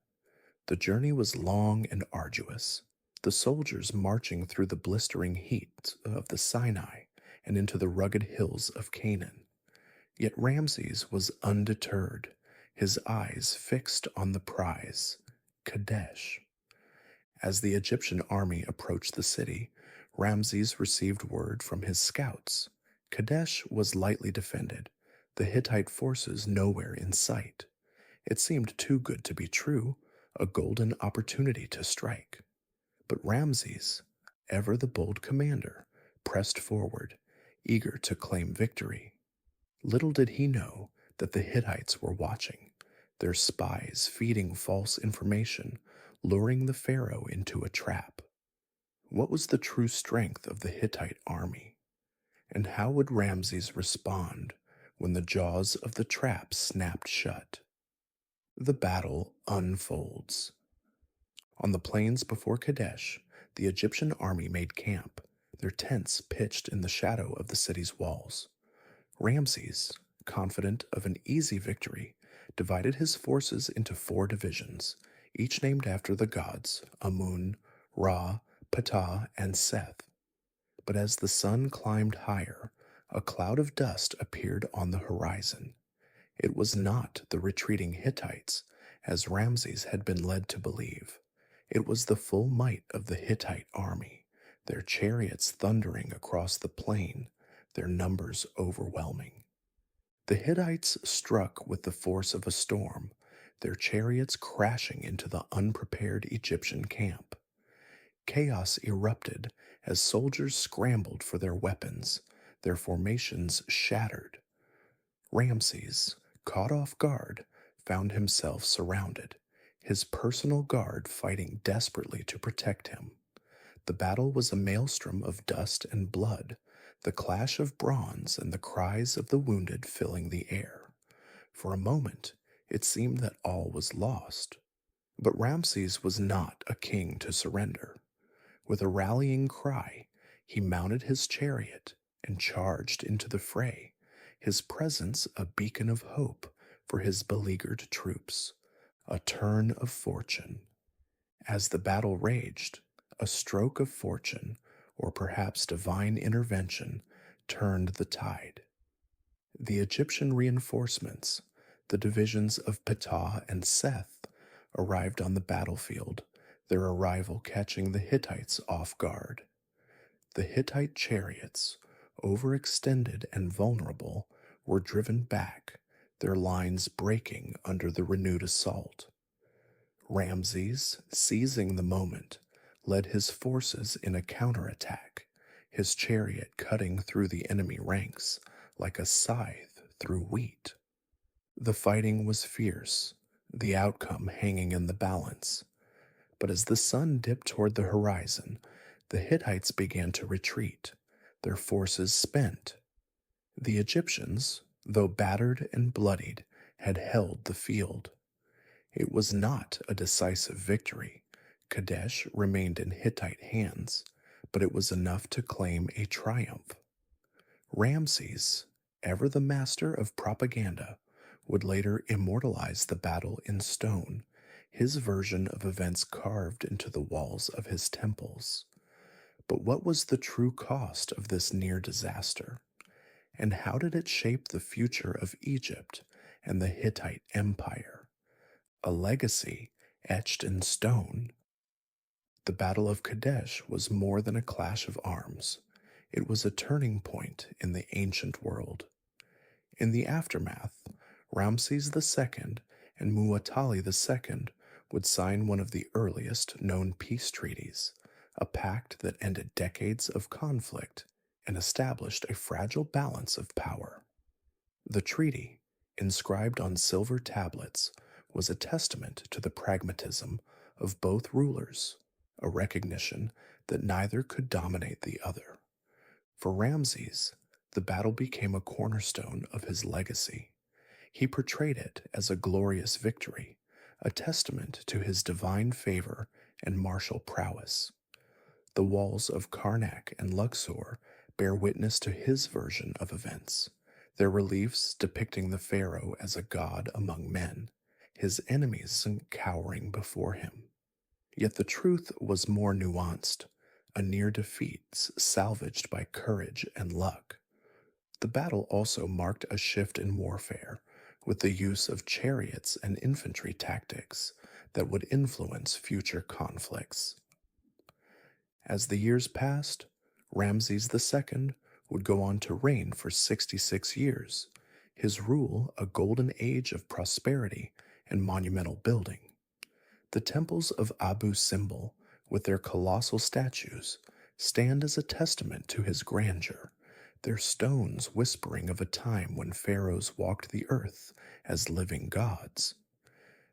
The journey was long and arduous, the soldiers marching through the blistering heat of the Sinai and into the rugged hills of Canaan. Yet Ramses was undeterred, his eyes fixed on the prize, Kadesh. As the Egyptian army approached the city, Ramses received word from his scouts. Kadesh was lightly defended, the Hittite forces nowhere in sight. It seemed too good to be true, a golden opportunity to strike. But Ramses, ever the bold commander, pressed forward, eager to claim victory. Little did he know that the Hittites were watching. their spies feeding false information, luring the pharaoh into a trap. What was the true strength of the Hittite army? And how would Ramses respond when the jaws of the trap snapped shut? The battle unfolds. On the plains before Kadesh, the Egyptian army made camp, their tents pitched in the shadow of the city's walls. Ramses, confident of an easy victory, divided his forces into 4 divisions, each named after the gods Amun, Ra, Ptah, and Seth. But as the sun climbed higher, a cloud of dust appeared on the horizon. It was not the retreating Hittites, as Ramses had been led to believe. It was the full might of the Hittite army, their chariots thundering across the plain, their numbers overwhelming. The Hittites struck with the force of a storm, their chariots crashing into the unprepared Egyptian camp. Chaos erupted as soldiers scrambled for their weapons, their formations shattered. Ramses, caught off guard, found himself surrounded, his personal guard fighting desperately to protect him. The battle was a maelstrom of dust and blood, the clash of bronze and the cries of the wounded filling the air. For a moment, it seemed that all was lost. But Ramses was not a king to surrender. With a rallying cry, he mounted his chariot and charged into the fray, his presence a beacon of hope for his beleaguered troops, a turn of fortune. As the battle raged, a stroke of fortune, or perhaps divine intervention, turned the tide. The Egyptian reinforcements, the divisions of Ptah and Seth, arrived on the battlefield, their arrival catching the Hittites off guard. The Hittite chariots, overextended and vulnerable, were driven back, their lines breaking under the renewed assault. Ramses, seizing the moment, led his forces in a counterattack, his chariot cutting through the enemy ranks like a scythe through wheat. The fighting was fierce, the outcome hanging in the balance. But as the sun dipped toward the horizon, the Hittites began to retreat, their forces spent. The Egyptians, though battered and bloodied, had held the field. It was not a decisive victory. Kadesh remained in Hittite hands, but it was enough to claim a triumph. Ramses, ever the master of propaganda, would later immortalize the battle in stone, his version of events carved into the walls of his temples. But what was the true cost of this near disaster? And how did it shape the future of Egypt and the Hittite Empire? A legacy etched in stone. The Battle of Kadesh was more than a clash of arms. It was a turning point in the ancient world. In the aftermath, Ramses II and Muwatalli II would sign one of the earliest known peace treaties, a pact that ended decades of conflict and established a fragile balance of power. The treaty, inscribed on silver tablets, was a testament to the pragmatism of both rulers, a recognition that neither could dominate the other. For Ramses, the battle became a cornerstone of his legacy. He portrayed it as a glorious victory, a testament to his divine favor and martial prowess. The walls of Karnak and Luxor bear witness to his version of events, their reliefs depicting the pharaoh as a god among men, his enemies cowering before him. Yet the truth was more nuanced, a near defeat salvaged by courage and luck. The battle also marked a shift in warfare, with the use of chariots and infantry tactics that would influence future conflicts. As the years passed, Ramses II would go on to reign for 66 years, his rule a golden age of prosperity and monumental building. The temples of Abu Simbel, with their colossal statues, stand as a testament to his grandeur, their stones whispering of a time when pharaohs walked the earth as living gods.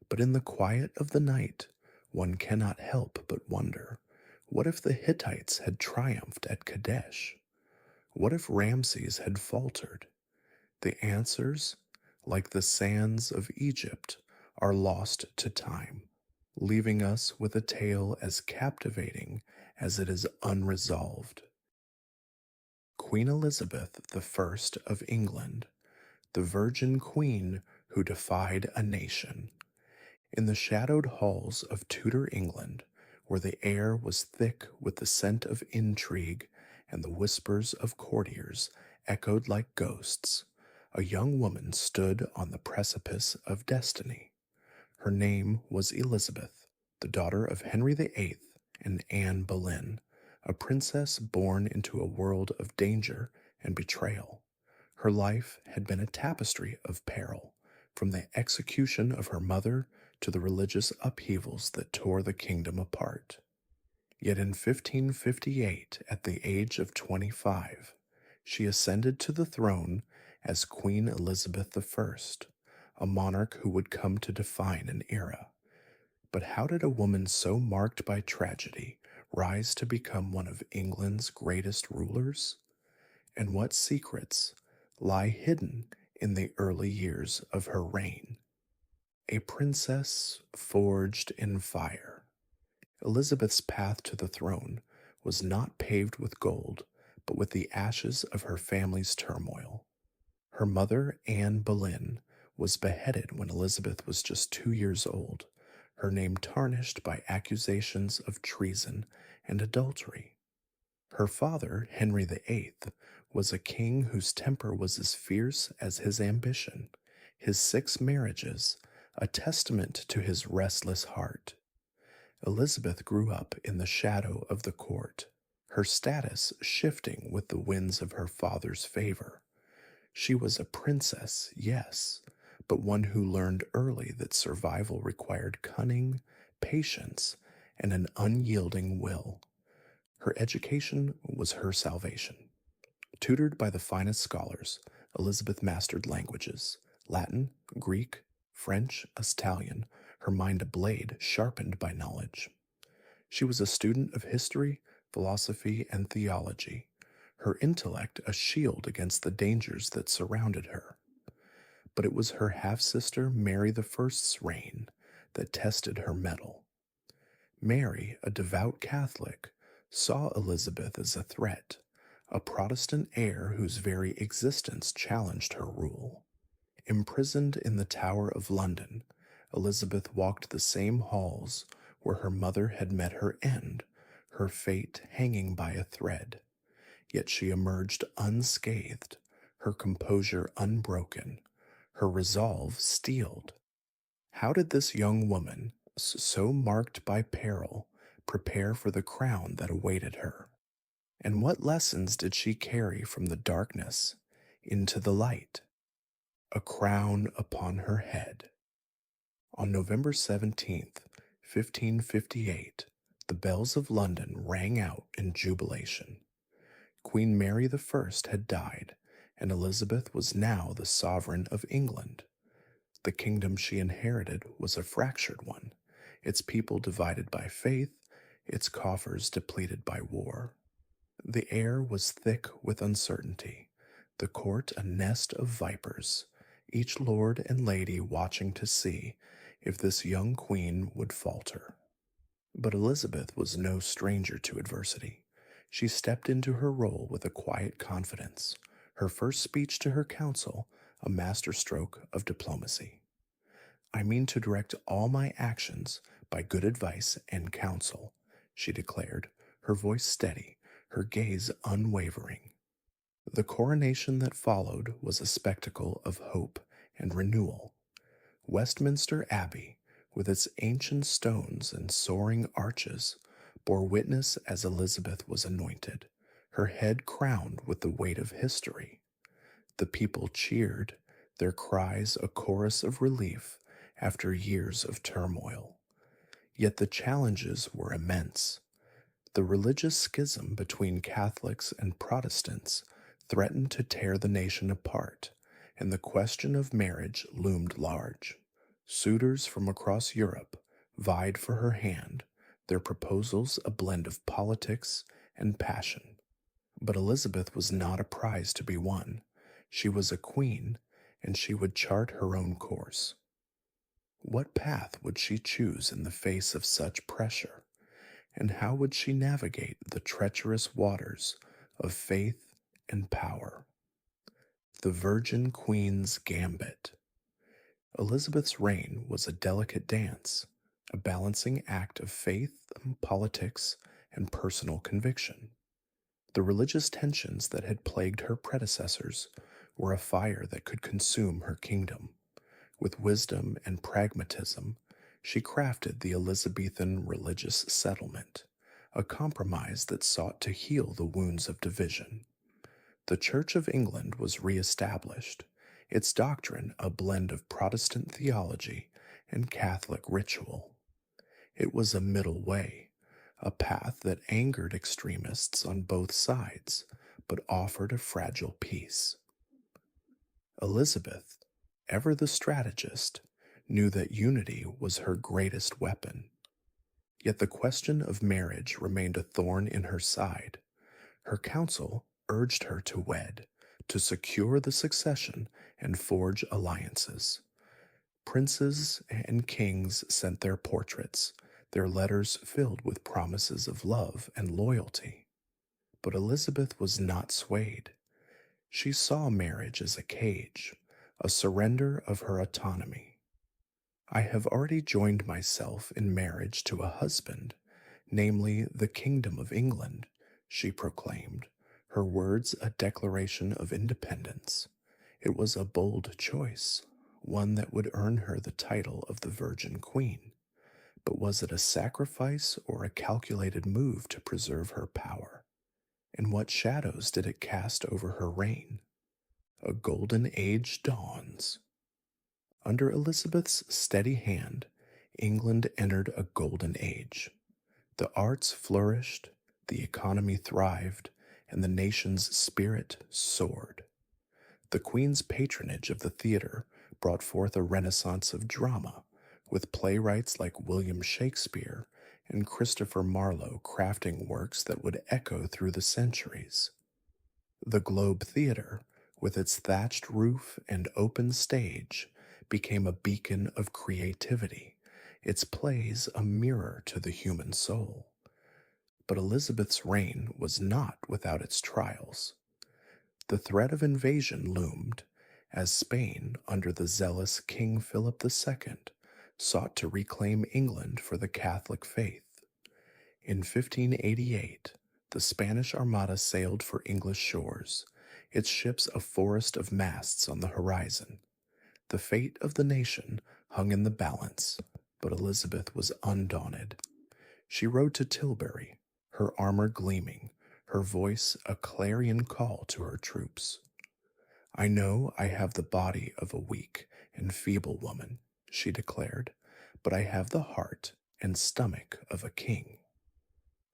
But in the quiet of the night, one cannot help but wonder, what if the Hittites had triumphed at Kadesh? What if Ramses had faltered? The answers, like the sands of Egypt, are lost to time, leaving us with a tale as captivating as it is unresolved. Queen Elizabeth I of England, the Virgin Queen who defied a nation. In the shadowed halls of Tudor England, where the air was thick with the scent of intrigue and the whispers of courtiers echoed like ghosts, a young woman stood on the precipice of destiny. Her name was Elizabeth, the daughter of Henry VIII and Anne Boleyn, a princess born into a world of danger and betrayal. Her life had been a tapestry of peril, from the execution of her mother to the religious upheavals that tore the kingdom apart. Yet in 1558, at the age of 25, she ascended to the throne as Queen Elizabeth I, a monarch who would come to define an era. But how did a woman so marked by tragedy rise to become one of England's greatest rulers? And what secrets lie hidden in the early years of her reign? A princess forged in fire. Elizabeth's path to the throne was not paved with gold, but with the ashes of her family's turmoil. Her mother, Anne Boleyn, was beheaded when Elizabeth was just 2 years old, her name tarnished by accusations of treason and adultery. Her father, Henry VIII, was a king whose temper was as fierce as his ambition, his 6 marriages, a testament to his restless heart. Elizabeth grew up in the shadow of the court, her status shifting with the winds of her father's favor. She was a princess, yes, but one who learned early that survival required cunning, patience, and an unyielding will. Her education was her salvation. Tutored by the finest scholars, Elizabeth mastered languages: Latin, Greek, French, Italian, her mind a blade sharpened by knowledge. She was a student of history, philosophy, and theology, her intellect a shield against the dangers that surrounded her. But it was her half-sister Mary I's reign that tested her mettle. Mary, a devout Catholic, saw Elizabeth as a threat, a Protestant heir whose very existence challenged her rule. Imprisoned in the Tower of London, Elizabeth walked the same halls where her mother had met her end, her fate hanging by a thread. Yet she emerged unscathed, her composure unbroken, her resolve steeled. How did this young woman, so marked by peril, prepare for the crown that awaited her? And what lessons did she carry from the darkness into the light? A crown upon her head. On November 17th, 1558, the bells of London rang out in jubilation. Queen Mary I had died, and Elizabeth was now the sovereign of England. The kingdom she inherited was a fractured one, its people divided by faith, its coffers depleted by war. The air was thick with uncertainty, the court a nest of vipers, each lord and lady watching to see if this young queen would falter. But Elizabeth was no stranger to adversity. She stepped into her role with a quiet confidence, her first speech to her council a masterstroke of diplomacy. "I mean to direct all my actions by good advice and counsel," she declared, her voice steady, her gaze unwavering. The coronation that followed was a spectacle of hope and renewal. Westminster Abbey, with its ancient stones and soaring arches, bore witness as Elizabeth was anointed, her head crowned with the weight of history. The people cheered, their cries a chorus of relief after years of turmoil. Yet the challenges were immense. The religious schism between Catholics and Protestants threatened to tear the nation apart, and the question of marriage loomed large. Suitors from across Europe vied for her hand, their proposals a blend of politics and passion. But Elizabeth was not a prize to be won. She was a queen, and she would chart her own course. What path would she choose in the face of such pressure, and how would she navigate the treacherous waters of faith and power? The Virgin Queen's Gambit. Elizabeth's reign was a delicate dance, a balancing act of faith, politics, and personal conviction. The religious tensions that had plagued her predecessors were a fire that could consume her kingdom. With wisdom and pragmatism, she crafted the Elizabethan religious settlement, a compromise that sought to heal the wounds of division. The Church of England was re-established, its doctrine a blend of Protestant theology and Catholic ritual. It was a middle way, a path that angered extremists on both sides, but offered a fragile peace. Elizabeth, ever the strategist, knew that unity was her greatest weapon. Yet the question of marriage remained a thorn in her side. Her council urged her to wed, to secure the succession and forge alliances. Princes and kings sent their portraits, their letters filled with promises of love and loyalty. But Elizabeth was not swayed. She saw marriage as a cage, a surrender of her autonomy. I have already joined myself in marriage to a husband, namely the Kingdom of England, she proclaimed, her words a declaration of independence. It was a bold choice, one that would earn her the title of the Virgin Queen. But was it a sacrifice or a calculated move to preserve her power? And what shadows did it cast over her reign? A golden age dawns. Under Elizabeth's steady hand, England entered a golden age. The arts flourished, the economy thrived, and the nation's spirit soared. The Queen's patronage of the theater brought forth a renaissance of drama, with playwrights like William Shakespeare and Christopher Marlowe crafting works that would echo through the centuries. The Globe Theater, with its thatched roof and open stage, became a beacon of creativity, its plays a mirror to the human soul. But Elizabeth's reign was not without its trials. The threat of invasion loomed, as Spain, under the zealous King Philip II, sought to reclaim England for the Catholic faith. In 1588, the Spanish Armada sailed for English shores, its ships a forest of masts on the horizon. The fate of the nation hung in the balance, but Elizabeth was undaunted. She rode to Tilbury, her armor gleaming, her voice a clarion call to her troops. I know I have the body of a weak and feeble woman, she declared, but I have the heart and stomach of a king.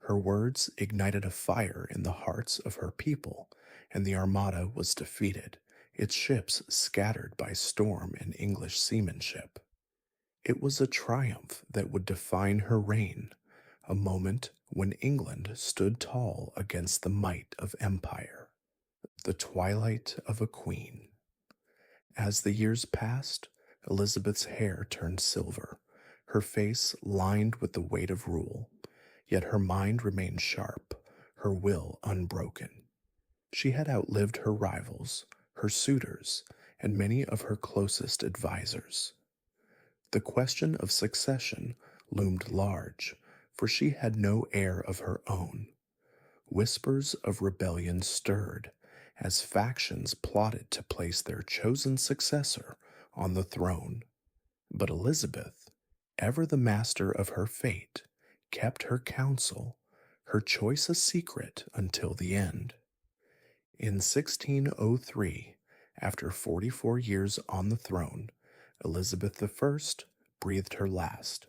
Her words ignited a fire in the hearts of her people, and the Armada was defeated, its ships scattered by storm and English seamanship. It was a triumph that would define her reign, a moment when England stood tall against the might of empire. The twilight of a queen. As the years passed, Elizabeth's hair turned silver, her face lined with the weight of rule, yet her mind remained sharp, her will unbroken. She had outlived her rivals, her suitors, and many of her closest advisers. The question of succession loomed large, for she had no heir of her own. Whispers of rebellion stirred as factions plotted to place their chosen successor on the throne. But Elizabeth, ever the master of her fate, kept her counsel, her choice a secret until the end. In 1603, after 44 years on the throne, Elizabeth I breathed her last.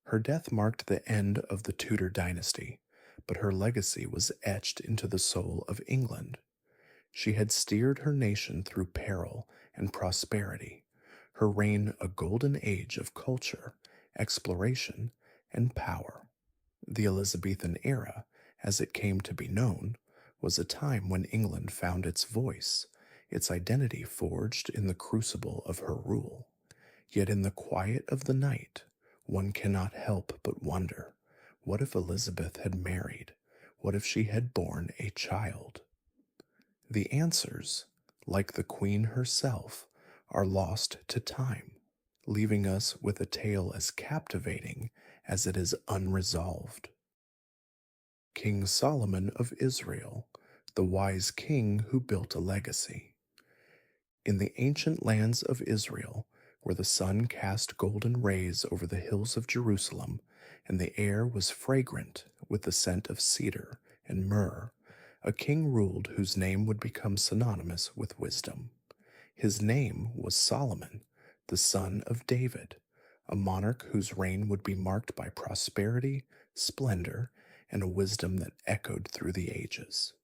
Her death marked the end of the Tudor dynasty, but her legacy was etched into the soul of England. She had steered her nation through peril and prosperity, her reign a golden age of culture, exploration, and power. The Elizabethan era, as it came to be known, was a time when England found its voice, its identity forged in the crucible of her rule. Yet in the quiet of the night, one cannot help but wonder, what if Elizabeth had married? What if she had borne a child? The answers, like the Queen herself, are lost to time, leaving us with a tale as captivating as it is unresolved. King Solomon of Israel, the wise king who built a legacy. In the ancient lands of Israel, where the sun cast golden rays over the hills of Jerusalem, and the air was fragrant with the scent of cedar and myrrh, a king ruled whose name would become synonymous with wisdom. His name was Solomon, the son of David, a monarch whose reign would be marked by prosperity, splendor, and a wisdom that echoed through the ages.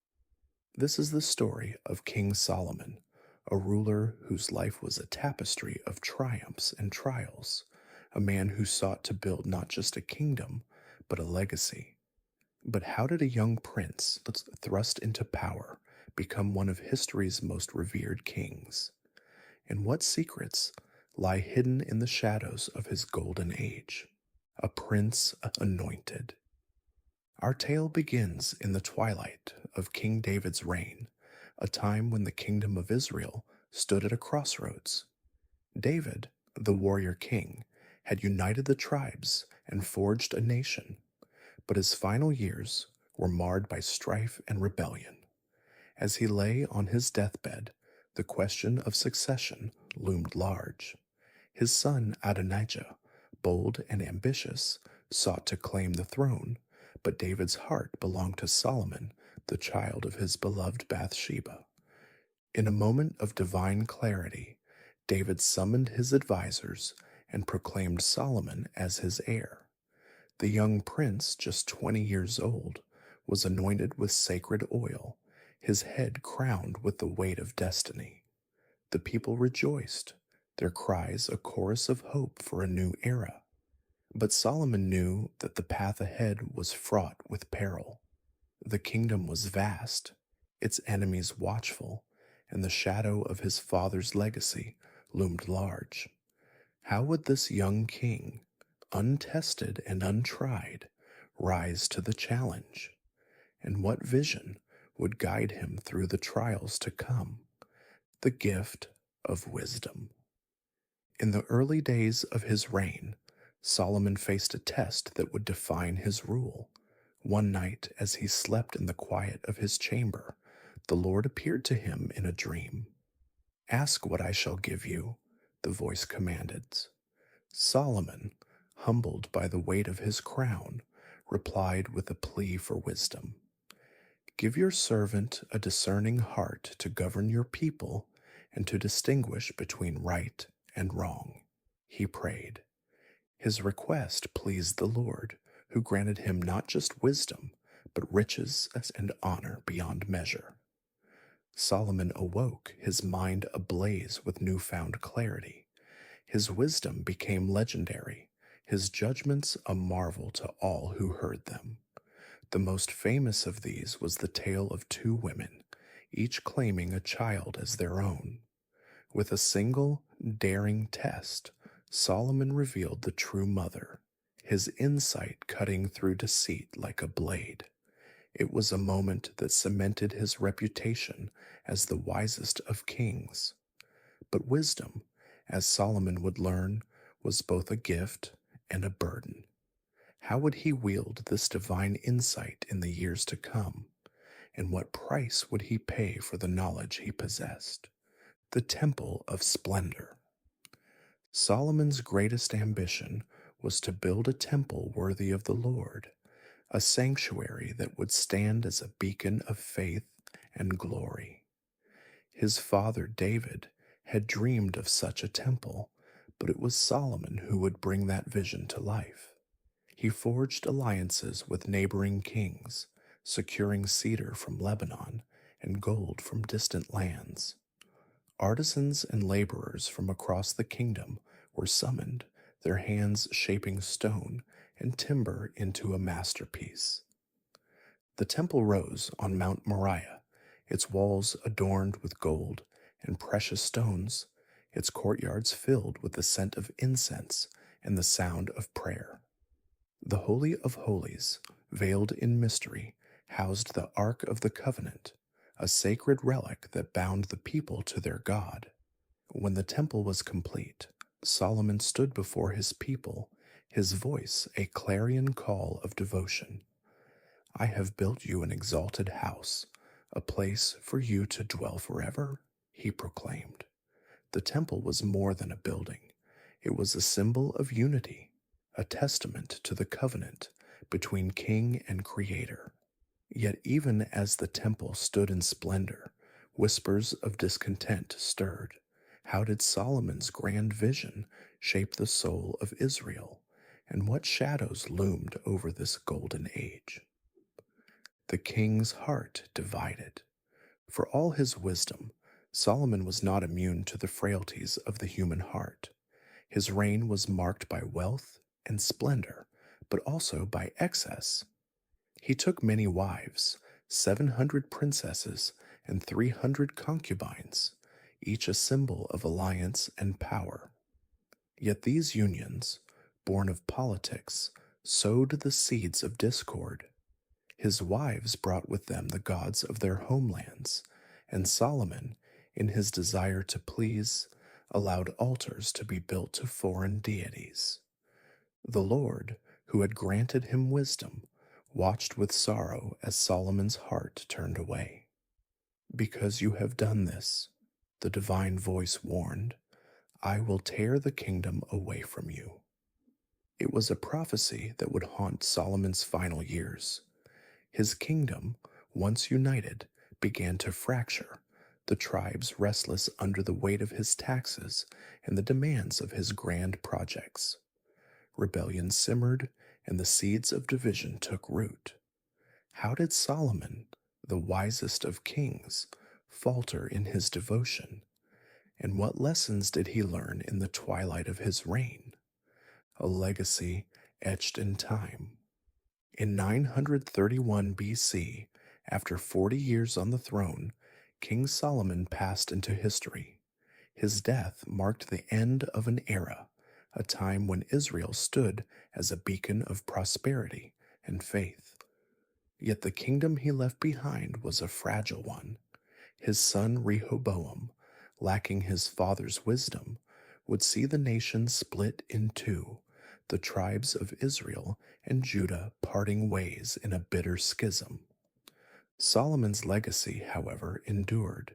This is the story of King Solomon, a ruler whose life was a tapestry of triumphs and trials, a man who sought to build not just a kingdom, but a legacy. But how did a young prince, thrust into power, become one of history's most revered kings? And what secrets lie hidden in the shadows of his golden age? A prince anointed. Our tale begins in the twilight of King David's reign, a time when the kingdom of Israel stood at a crossroads. David, the warrior king, had united the tribes and forged a nation, but his final years were marred by strife and rebellion. As he lay on his deathbed, the question of succession loomed large. His son Adonijah, bold and ambitious, sought to claim the throne, but David's heart belonged to Solomon, the child of his beloved Bathsheba. In a moment of divine clarity, David summoned his advisors and proclaimed Solomon as his heir. The young prince, just 20 years old, was anointed with sacred oil, his head crowned with the weight of destiny. The people rejoiced, their cries a chorus of hope for a new era. But Solomon knew that the path ahead was fraught with peril. The kingdom was vast, its enemies watchful, and the shadow of his father's legacy loomed large. How would this young king, untested and untried, rise to the challenge? And what vision would guide him through the trials to come? The gift of wisdom. In the early days of his reign, Solomon faced a test that would define his rule. One night, as he slept in the quiet of his chamber, the Lord appeared to him in a dream. "Ask what I shall give you," the voice commanded. Solomon, humbled by the weight of his crown, replied with a plea for wisdom. "Give your servant a discerning heart to govern your people and to distinguish between right and wrong," he prayed. His request pleased the Lord, who granted him not just wisdom, but riches and honor beyond measure. Solomon awoke, his mind ablaze with newfound clarity. His wisdom became legendary, his judgments a marvel to all who heard them. The most famous of these was the tale of two women, each claiming a child as their own. With a single, daring test, Solomon revealed the true mother, his insight cutting through deceit like a blade. It was a moment that cemented his reputation as the wisest of kings. But wisdom, as Solomon would learn, was both a gift and a burden. How would he wield this divine insight in the years to come? And what price would he pay for the knowledge he possessed? The Temple of Splendor. Solomon's greatest ambition was to build a temple worthy of the Lord, a sanctuary that would stand as a beacon of faith and glory. His father David had dreamed of such a temple, but it was Solomon who would bring that vision to life. He forged alliances with neighboring kings, securing cedar from Lebanon and gold from distant lands. Artisans and laborers from across the kingdom were summoned, their hands shaping stone and timber into a masterpiece. The temple rose on Mount Moriah, its walls adorned with gold and precious stones, its courtyards filled with the scent of incense and the sound of prayer. The Holy of Holies, veiled in mystery, housed the Ark of the Covenant, a sacred relic that bound the people to their God. When the temple was complete, Solomon stood before his people, his voice a clarion call of devotion. I have built you an exalted house, a place for you to dwell forever, he proclaimed. The temple was more than a building. It was a symbol of unity, a testament to the covenant between king and creator. Yet even as the temple stood in splendor, whispers of discontent stirred. How did Solomon's grand vision shape the soul of Israel, and what shadows loomed over this golden age? The king's heart divided. For all his wisdom, Solomon was not immune to the frailties of the human heart. His reign was marked by wealth and splendor, but also by excess. He took many wives, 700 princesses, and 300 concubines, each a symbol of alliance and power. Yet these unions, born of politics, sowed the seeds of discord. His wives brought with them the gods of their homelands, and Solomon, in his desire to please, allowed altars to be built to foreign deities. The Lord, who had granted him wisdom, watched with sorrow as Solomon's heart turned away. Because you have done this, the divine voice warned, I will tear the kingdom away from you. It was a prophecy that would haunt Solomon's final years. His kingdom, once united, began to fracture, the tribes restless under the weight of his taxes and the demands of his grand projects. Rebellion simmered, and the seeds of division took root. How did Solomon, the wisest of kings, falter in his devotion? And what lessons did he learn in the twilight of his reign? A legacy etched in time. In 931 BC, after 40 years on the throne, King Solomon passed into history. His death marked the end of an era, a time when Israel stood as a beacon of prosperity and faith. Yet the kingdom he left behind was a fragile one. His son Rehoboam, lacking his father's wisdom, would see the nation split in two, the tribes of Israel and Judah parting ways in a bitter schism. Solomon's legacy, however, endured.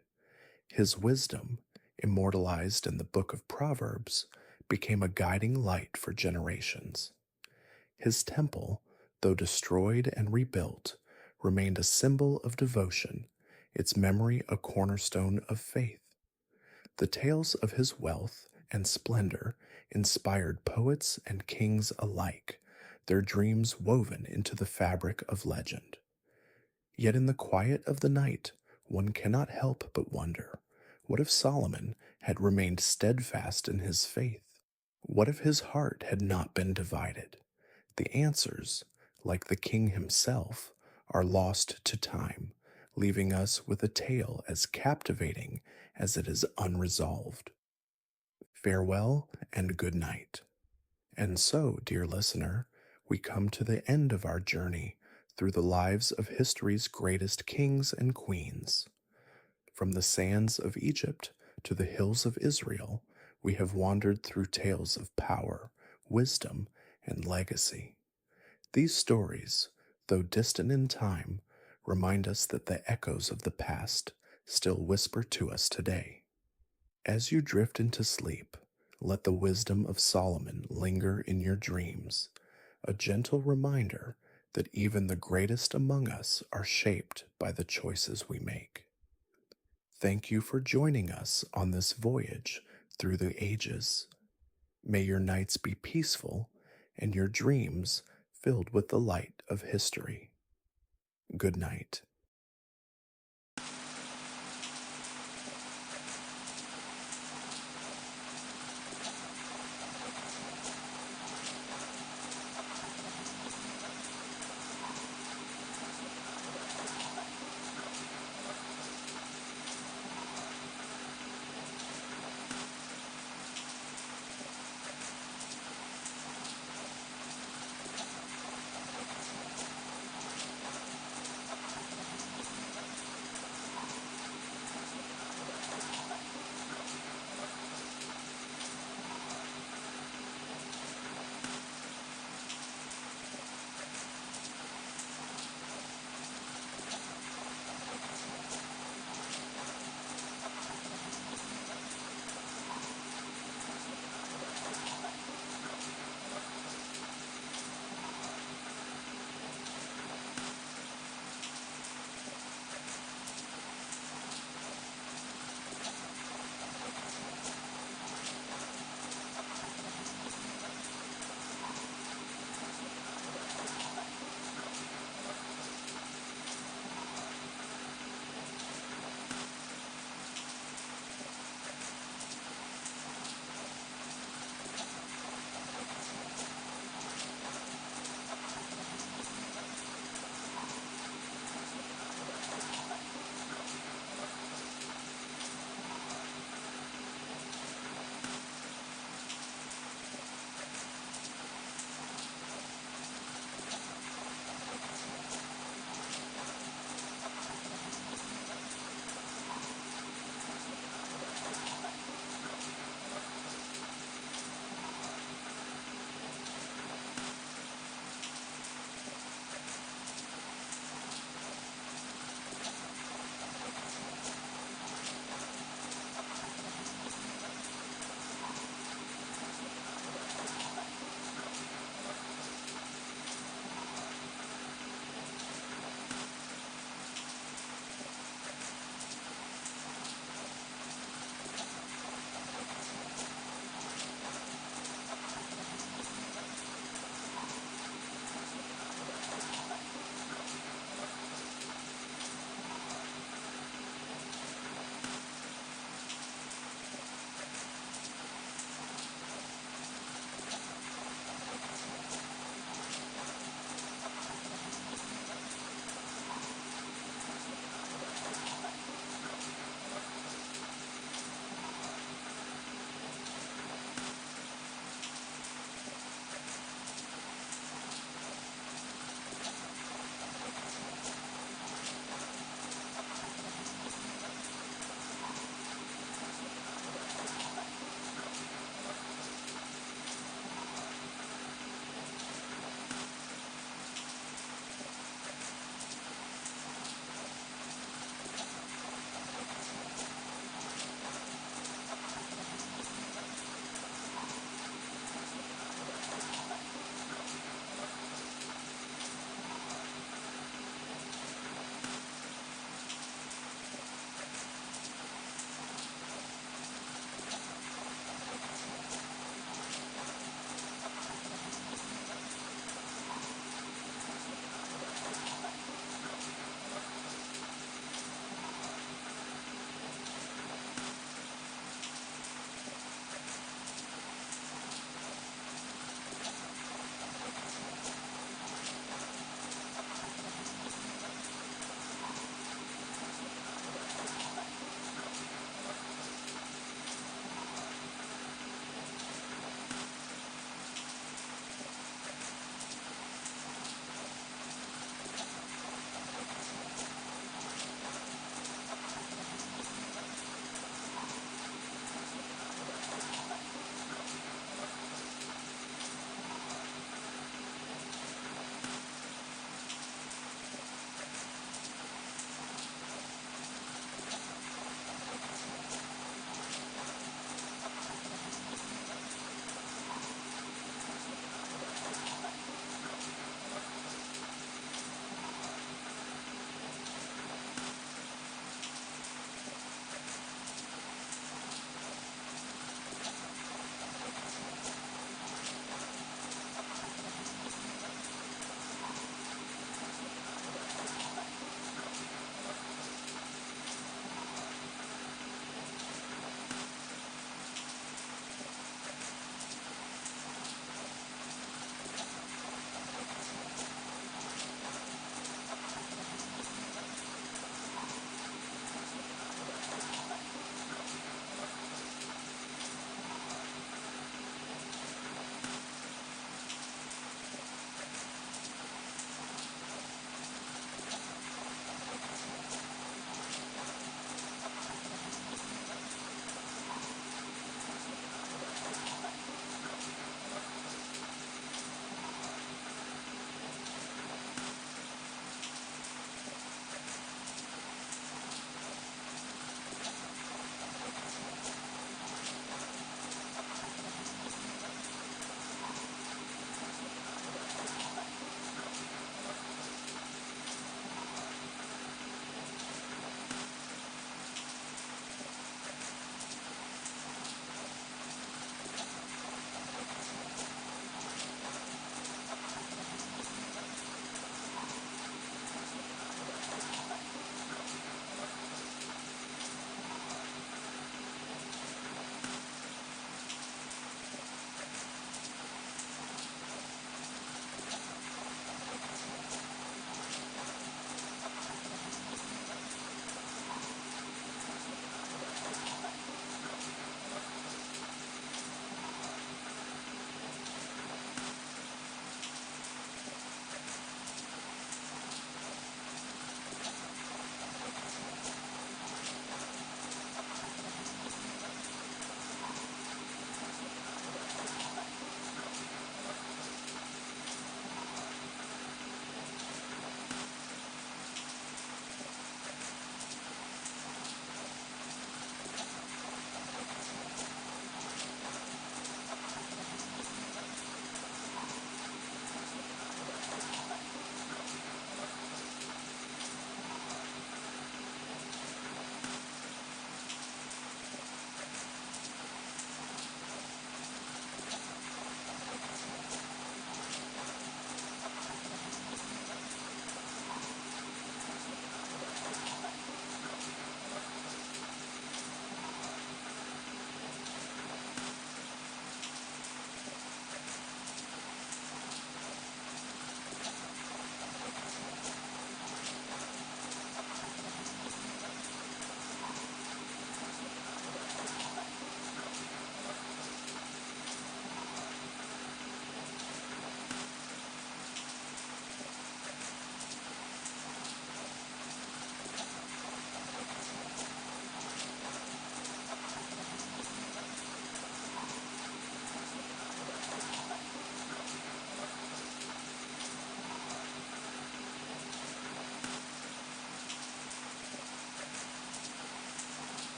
His wisdom, immortalized in the book of Proverbs, became a guiding light for generations. His temple, though destroyed and rebuilt, remained a symbol of devotion, its memory a cornerstone of faith. The tales of his wealth and splendor inspired poets and kings alike, their dreams woven into the fabric of legend. Yet in the quiet of the night, one cannot help but wonder, what if Solomon had remained steadfast in his faith? What if his heart had not been divided? The answers, like the king himself, are lost to time, leaving us with a tale as captivating as it is unresolved. Farewell and good night. And so, dear listener, we come to the end of our journey through the lives of history's greatest kings and queens. From the sands of Egypt to the hills of Israel, we have wandered through tales of power, wisdom, and legacy. These stories, though distant in time, remind us that the echoes of the past still whisper to us today. As you drift into sleep, let the wisdom of Solomon linger in your dreams, a gentle reminder that even the greatest among us are shaped by the choices we make. Thank you for joining us on this voyage through the ages. May your nights be peaceful and your dreams filled with the light of history. Good night.